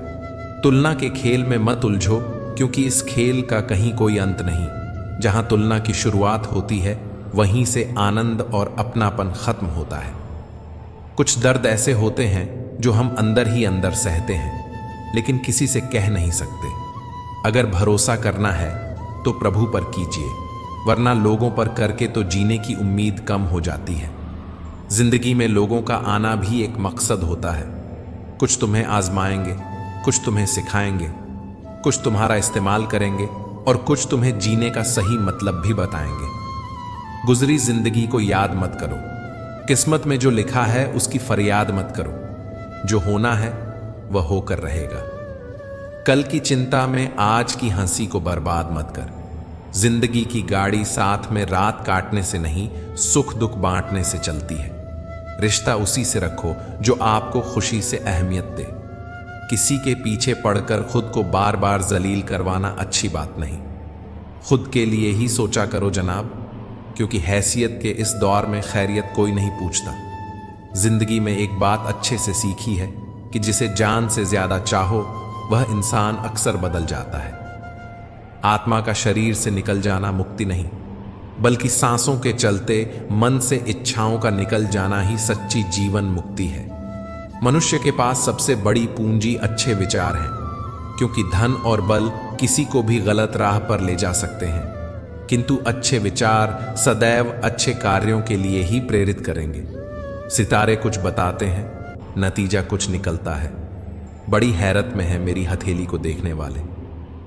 तुलना के खेल में मत उलझो, क्योंकि इस खेल का कहीं कोई अंत नहीं। जहां तुलना की शुरुआत होती है वहीं से आनंद और अपनापन खत्म होता है। कुछ दर्द ऐसे होते हैं जो हम अंदर ही अंदर सहते हैं, लेकिन किसी से कह नहीं सकते। अगर भरोसा करना है तो प्रभु पर कीजिए, वरना लोगों पर करके तो जीने की उम्मीद कम हो जाती है। जिंदगी में लोगों का आना भी एक मकसद होता है। कुछ तुम्हें आजमाएंगे, कुछ तुम्हें सिखाएंगे, कुछ तुम्हारा इस्तेमाल करेंगे और कुछ तुम्हें जीने का सही मतलब भी बताएंगे। गुजरी जिंदगी को याद मत करो। किस्मत में जो लिखा है उसकी फरियाद मत करो। जो होना है वह होकर रहेगा। कल की चिंता में आज की हंसी को बर्बाद मत कर। जिंदगी की गाड़ी साथ में रात काटने से नहीं, सुख दुख बांटने से चलती है। रिश्ता उसी से रखो जो आपको खुशी से अहमियत दे। किसी के पीछे पड़कर खुद को बार बार जलील करवाना अच्छी बात नहीं। खुद के लिए ही सोचा करो जनाब, क्योंकि हैसियत के इस दौर में खैरियत कोई नहीं पूछता। जिंदगी में एक बात अच्छे से सीखी है कि जिसे जान से ज्यादा चाहो वह इंसान अक्सर बदल जाता है। आत्मा का शरीर से निकल जाना मुक्ति नहीं, बल्कि सांसों के चलते मन से इच्छाओं का निकल जाना ही सच्ची जीवन मुक्ति है। मनुष्य के पास सबसे बड़ी पूंजी अच्छे विचार हैं, क्योंकि धन और बल किसी को भी गलत राह पर ले जा सकते हैं, किंतु अच्छे विचार सदैव अच्छे कार्यों के लिए ही प्रेरित करेंगे। सितारे कुछ बताते हैं, नतीजा कुछ निकलता है। बड़ी हैरत में है मेरी हथेली को देखने वाले।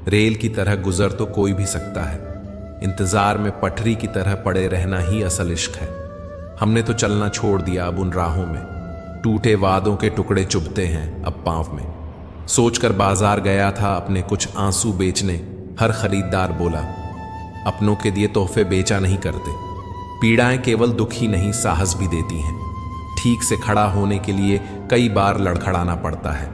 रेल की तरह गुजर तो कोई भी सकता है, इंतजार में पटरी की तरह पड़े रहना ही असल इश्क है। हमने तो चलना छोड़ दिया अब उन राहों में। टूटे वादों के टुकड़े चुभते हैं अब पांव में। सोचकर बाजार गया था अपने कुछ आंसू बेचने। हर खरीदार बोला अपनों के दिए तोहफे बेचा नहीं करते। पीड़ाएं केवल दुख ही नहीं साहस भी देती हैं। ठीक से खड़ा होने के लिए कई बार लड़खड़ाना पड़ता है।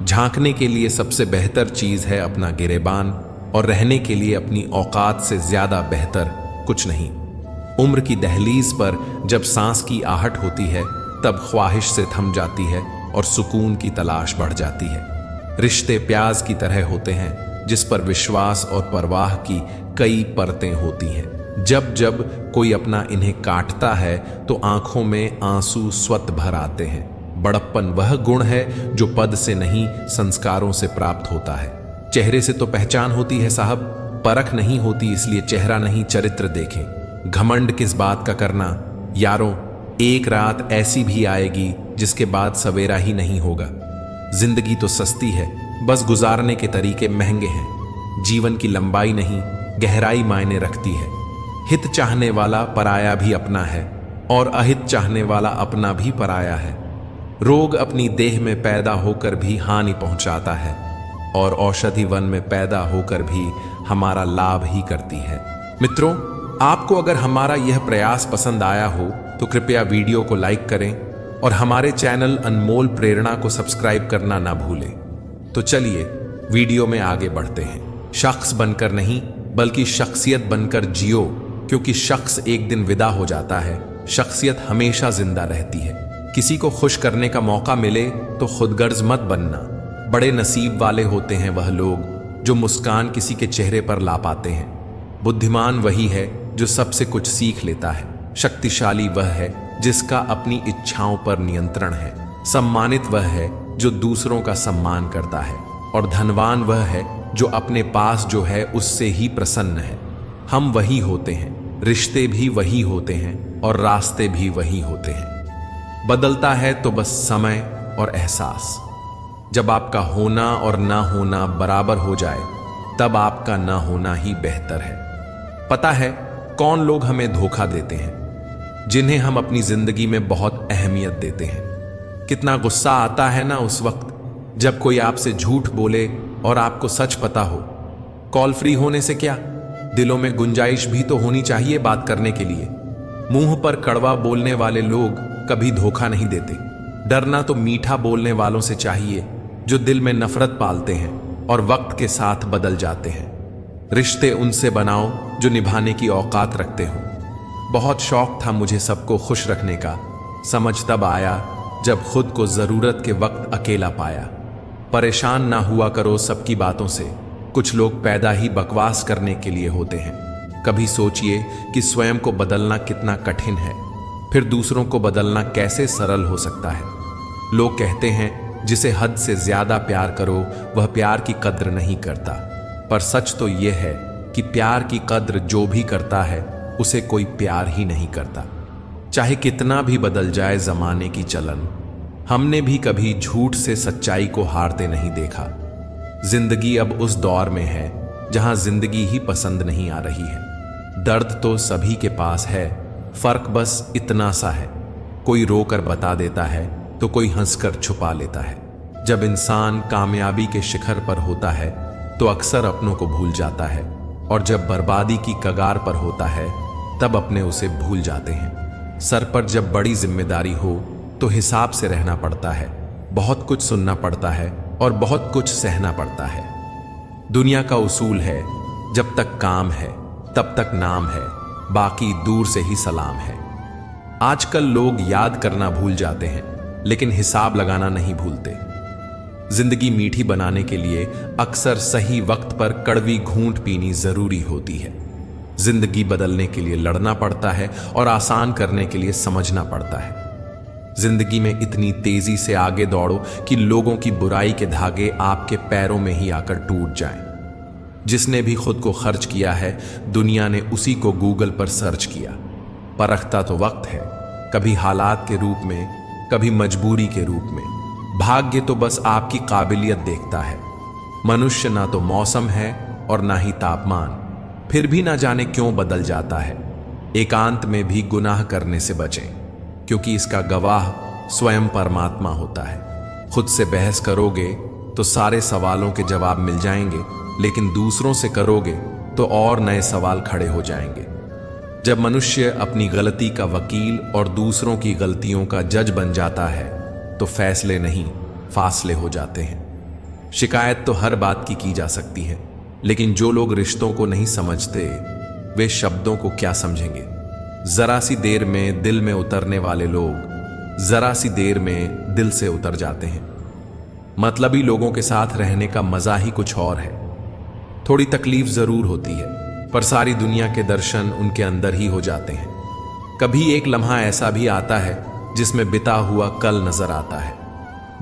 झांकने के लिए सबसे बेहतर चीज है अपना गिरेबान, और रहने के लिए अपनी औकात से ज्यादा बेहतर कुछ नहीं। उम्र की दहलीज पर जब सांस की आहट होती है तब ख्वाहिश से थम जाती है और सुकून की तलाश बढ़ जाती है। रिश्ते प्याज की तरह होते हैं जिस पर विश्वास और परवाह की कई परतें होती हैं। जब जब कोई अपना इन्हें काटता है तो आंखों में आंसू स्वतः भर आते हैं। बड़प्पन वह गुण है जो पद से नहीं संस्कारों से प्राप्त होता है। चेहरे से तो पहचान होती है साहब, परख नहीं होती, इसलिए चेहरा नहीं चरित्र देखें। घमंड किस बात का करना यारों, एक रात ऐसी भी आएगी जिसके बाद सवेरा ही नहीं होगा। जिंदगी तो सस्ती है, बस गुजारने के तरीके महंगे हैं। जीवन की लंबाई नहीं गहराई मायने रखती है। हित चाहने वाला पराया भी अपना है और अहित चाहने वाला अपना भी पराया है। रोग अपनी देह में पैदा होकर भी हानि पहुंचाता है और औषधि वन में पैदा होकर भी हमारा लाभ ही करती है। मित्रों, आपको अगर हमारा यह प्रयास पसंद आया हो तो कृपया वीडियो को लाइक करें और हमारे चैनल अनमोल प्रेरणा को सब्सक्राइब करना ना भूलें। तो चलिए वीडियो में आगे बढ़ते हैं। शख्स बनकर नहीं बल्कि शख्सियत बनकर जियो, क्योंकि शख्स एक दिन विदा हो जाता है, शख्सियत हमेशा जिंदा रहती है। किसी को खुश करने का मौका मिले तो खुदगर्ज मत बनना। बड़े नसीब वाले होते हैं वह लोग जो मुस्कान किसी के चेहरे पर ला पाते हैं। बुद्धिमान वही है जो सबसे कुछ सीख लेता है। शक्तिशाली वह है जिसका अपनी इच्छाओं पर नियंत्रण है। सम्मानित वह है जो दूसरों का सम्मान करता है, और धनवान वह है जो अपने पास जो है उससे ही प्रसन्न है। हम वही होते हैं, रिश्ते भी वही होते हैं और रास्ते भी वही होते हैं। बदलता है तो बस समय और एहसास। जब आपका होना और ना होना बराबर हो जाए तब आपका ना होना ही बेहतर है। पता है कौन लोग हमें धोखा देते हैं, जिन्हें हम अपनी जिंदगी में बहुत अहमियत देते हैं। कितना गुस्सा आता है ना उस वक्त जब कोई आपसे झूठ बोले और आपको सच पता हो। कॉल फ्री होने से क्या, दिलों में गुंजाइश भी तो होनी चाहिए बात करने के लिए। मुंह पर कड़वा बोलने वाले लोग कभी धोखा नहीं देते। डरना तो मीठा बोलने वालों से चाहिए जो दिल में नफरत पालते हैं और वक्त के साथ बदल जाते हैं। रिश्ते उनसे बनाओ जो निभाने की औकात रखते हो। बहुत शौक था मुझे सबको खुश रखने का, समझ तब आया जब खुद को जरूरत के वक्त अकेला पाया। परेशान ना हुआ करो सबकी बातों से, कुछ लोग पैदा ही बकवास करने के लिए होते हैं। कभी सोचिए कि स्वयं को बदलना कितना कठिन है, फिर दूसरों को बदलना कैसे सरल हो सकता है। लोग कहते हैं जिसे हद से ज्यादा प्यार करो वह प्यार की कद्र नहीं करता, पर सच तो यह है कि प्यार की कद्र जो भी करता है उसे कोई प्यार ही नहीं करता। चाहे कितना भी बदल जाए जमाने की चलन, हमने भी कभी झूठ से सच्चाई को हारते नहीं देखा। जिंदगी अब उस दौर में है जहां जिंदगी ही पसंद नहीं आ रही है। दर्द तो सभी के पास है, फर्क बस इतना सा है, कोई रोकर बता देता है तो कोई हंसकर छुपा लेता है। जब इंसान कामयाबी के शिखर पर होता है तो अक्सर अपनों को भूल जाता है, और जब बर्बादी की कगार पर होता है तब अपने उसे भूल जाते हैं। सर पर जब बड़ी जिम्मेदारी हो तो हिसाब से रहना पड़ता है, बहुत कुछ सुनना पड़ता है और बहुत कुछ सहना पड़ता है। दुनिया का उसूल है जब तक काम है तब तक नाम है, बाकी दूर से ही सलाम है। आजकल लोग याद करना भूल जाते हैं लेकिन हिसाब लगाना नहीं भूलते। जिंदगी मीठी बनाने के लिए अक्सर सही वक्त पर कड़वी घूंट पीनी जरूरी होती है। जिंदगी बदलने के लिए लड़ना पड़ता है और आसान करने के लिए समझना पड़ता है। जिंदगी में इतनी तेजी से आगे दौड़ो कि लोगों की बुराई के धागे आपके पैरों में ही आकर टूट जाएं। जिसने भी खुद को खर्च किया है दुनिया ने उसी को गूगल पर सर्च किया। परखता तो वक्त है, कभी हालात के रूप में, कभी मजबूरी के रूप में। भाग्य तो बस आपकी काबिलियत देखता है। मनुष्य ना तो मौसम है और ना ही तापमान, फिर भी ना जाने क्यों बदल जाता है। एकांत में भी गुनाह करने से बचें, क्योंकि इसका गवाह स्वयं परमात्मा होता है। खुद से बहस करोगे तो सारे सवालों के जवाब मिल जाएंगे, लेकिन दूसरों से करोगे तो और नए सवाल खड़े हो जाएंगे। जब मनुष्य अपनी गलती का वकील और दूसरों की गलतियों का जज बन जाता है तो फैसले नहीं फासले हो जाते हैं। शिकायत तो हर बात की जा सकती है, लेकिन जो लोग रिश्तों को नहीं समझते वे शब्दों को क्या समझेंगे। जरा सी देर में दिल में उतरने वाले लोग जरा सी देर में दिल से उतर जाते हैं। मतलबी लोगों के साथ रहने का मजा ही कुछ और है। थोड़ी तकलीफ जरूर होती है, पर सारी दुनिया के दर्शन उनके अंदर ही हो जाते हैं। कभी एक लम्हा ऐसा भी आता है जिसमें बिता हुआ कल नजर आता है।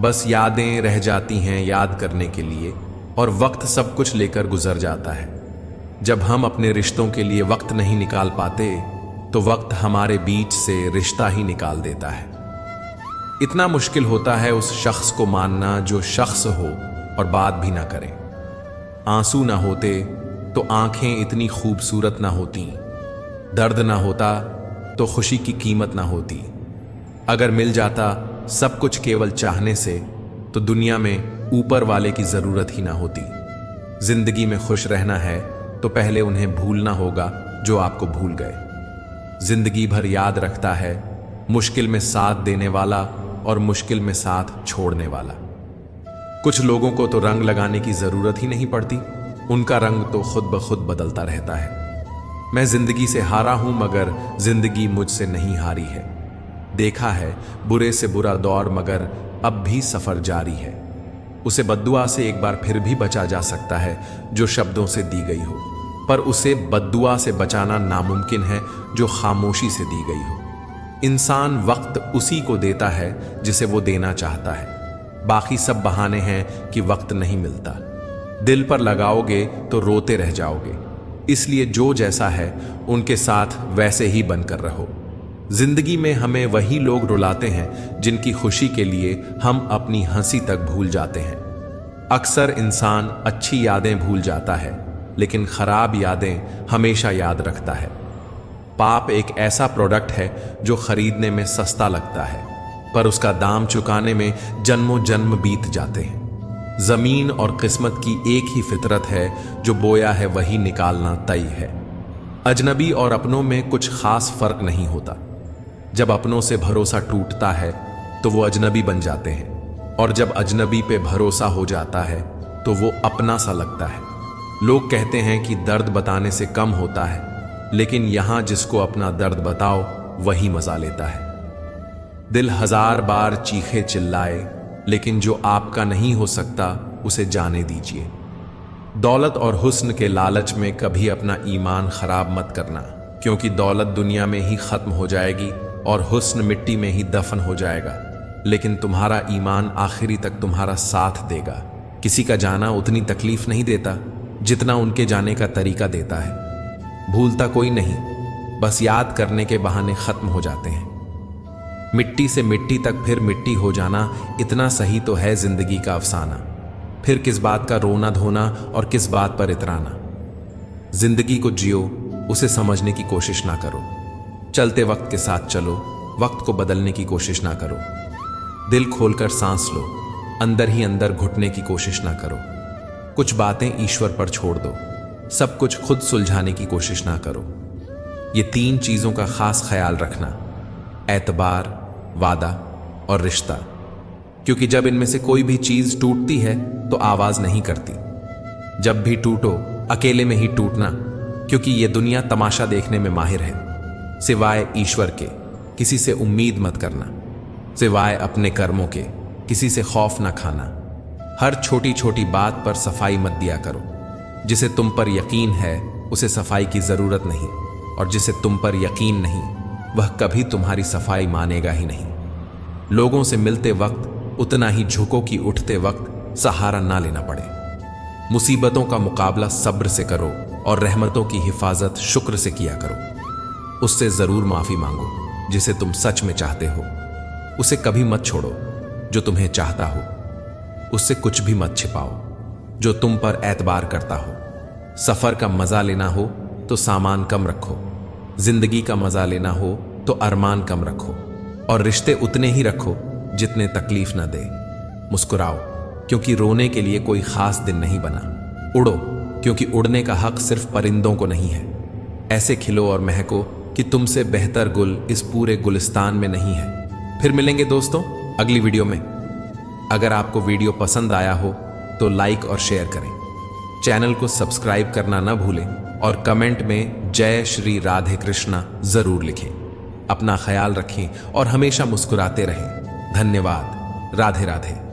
बस यादें रह जाती हैं याद करने के लिए, और वक्त सब कुछ लेकर गुजर जाता है। जब हम अपने रिश्तों के लिए वक्त नहीं निकाल पाते तो वक्त हमारे बीच से रिश्ता ही निकाल देता है। इतना मुश्किल होता है उस शख्स को मानना जो शख्स हो और बात भी ना करे। आंसू ना होते तो आंखें इतनी खूबसूरत ना होती, दर्द ना होता तो खुशी की कीमत ना होती। अगर मिल जाता सब कुछ केवल चाहने से तो दुनिया में ऊपर वाले की जरूरत ही ना होती। जिंदगी में खुश रहना है तो पहले उन्हें भूलना होगा जो आपको भूल गए। जिंदगी भर याद रखता है मुश्किल में साथ देने वाला और मुश्किल में साथ छोड़ने वाला। कुछ लोगों को तो रंग लगाने की जरूरत ही नहीं पड़ती, उनका रंग तो खुद ब खुद बदलता रहता है। मैं जिंदगी से हारा हूं मगर जिंदगी मुझसे नहीं हारी है। देखा है बुरे से बुरा दौर मगर अब भी सफर जारी है। उसे बद्दुआ से एक बार फिर भी बचा जा सकता है जो शब्दों से दी गई हो, पर उसे बद्दुआ से बचाना नामुमकिन है जो खामोशी से दी गई हो। इंसान वक्त उसी को देता है जिसे वो देना चाहता है। बाकी सब बहाने हैं कि वक्त नहीं मिलता। दिल पर लगाओगे तो रोते रह जाओगे, इसलिए जो जैसा है उनके साथ वैसे ही बनकर रहो। जिंदगी में हमें वही लोग रुलाते हैं जिनकी खुशी के लिए हम अपनी हंसी तक भूल जाते हैं। अक्सर इंसान अच्छी यादें भूल जाता है, लेकिन खराब यादें हमेशा याद रखता है। पाप एक ऐसा प्रोडक्ट है जो खरीदने में सस्ता लगता है, पर उसका दाम चुकाने में जन्मों जन्म बीत जाते हैं। जमीन और किस्मत की एक ही फितरत है, जो बोया है वही निकालना तय है। अजनबी और अपनों में कुछ खास फर्क नहीं होता। जब अपनों से भरोसा टूटता है तो वो अजनबी बन जाते हैं, और जब अजनबी पे भरोसा हो जाता है तो वो अपना सा लगता है। लोग कहते हैं कि दर्द बताने से कम होता है, लेकिन यहां जिसको अपना दर्द बताओ वही मजा लेता है। दिल हजार बार चीखे चिल्लाए, लेकिन जो आपका नहीं हो सकता उसे जाने दीजिए। दौलत और हुस्न के लालच में कभी अपना ईमान खराब मत करना, क्योंकि दौलत दुनिया में ही खत्म हो जाएगी और हुस्न मिट्टी में ही दफन हो जाएगा, लेकिन तुम्हारा ईमान आखिरी तक तुम्हारा साथ देगा। किसी का जाना उतनी तकलीफ नहीं देता जितना उनके जाने का तरीका देता है। भूलता कोई नहीं, बस याद करने के बहाने खत्म हो जाते हैं। मिट्टी से मिट्टी तक फिर मिट्टी हो जाना, इतना सही तो है जिंदगी का अफसाना। फिर किस बात का रोना धोना और किस बात पर इतराना। जिंदगी को जियो, उसे समझने की कोशिश ना करो। चलते वक्त के साथ चलो, वक्त को बदलने की कोशिश ना करो। दिल खोलकर सांस लो, अंदर ही अंदर घुटने की कोशिश ना करो। कुछ बातें ईश्वर पर छोड़ दो, सब कुछ खुद सुलझाने की कोशिश ना करो। ये 3 चीजों का खास ख्याल रखना: एतबार, वादा और रिश्ता। क्योंकि जब इनमें से कोई भी चीज टूटती है तो आवाज नहीं करती। जब भी टूटो अकेले में ही टूटना, क्योंकि ये दुनिया तमाशा देखने में माहिर है। सिवाय ईश्वर के किसी से उम्मीद मत करना, सिवाय अपने कर्मों के किसी से खौफ न खाना। हर छोटी छोटी बात पर सफाई मत दिया करो। जिसे तुम पर यकीन है उसे सफाई की जरूरत नहीं, और जिसे तुम पर यकीन नहीं वह कभी तुम्हारी सफाई मानेगा ही नहीं। लोगों से मिलते वक्त उतना ही झुको कि उठते वक्त सहारा ना लेना पड़े। मुसीबतों का मुकाबला सब्र से करो और रहमतों की हिफाजत शुक्र से किया करो। उससे जरूर माफी मांगो जिसे तुम सच में चाहते हो। उसे कभी मत छोड़ो जो तुम्हें चाहता हो। उससे कुछ भी मत छिपाओ जो तुम पर एतबार करता हो। सफर का मजा लेना हो तो सामान कम रखो, जिंदगी का मजा लेना हो तो अरमान कम रखो, और रिश्ते उतने ही रखो जितने तकलीफ न दे। मुस्कुराओ क्योंकि रोने के लिए कोई खास दिन नहीं बना। उड़ो क्योंकि उड़ने का हक सिर्फ परिंदों को नहीं है। ऐसे खिलो और महको कि तुमसे बेहतर गुल इस पूरे गुलिस्तान में नहीं है। फिर मिलेंगे दोस्तों अगली वीडियो में। अगर आपको वीडियो पसंद आया हो तो लाइक और शेयर करें। चैनल को सब्सक्राइब करना न भूलें और कमेंट में जय श्री राधे कृष्णा जरूर लिखें। अपना ख्याल रखें और हमेशा मुस्कुराते रहें। धन्यवाद। राधे राधे।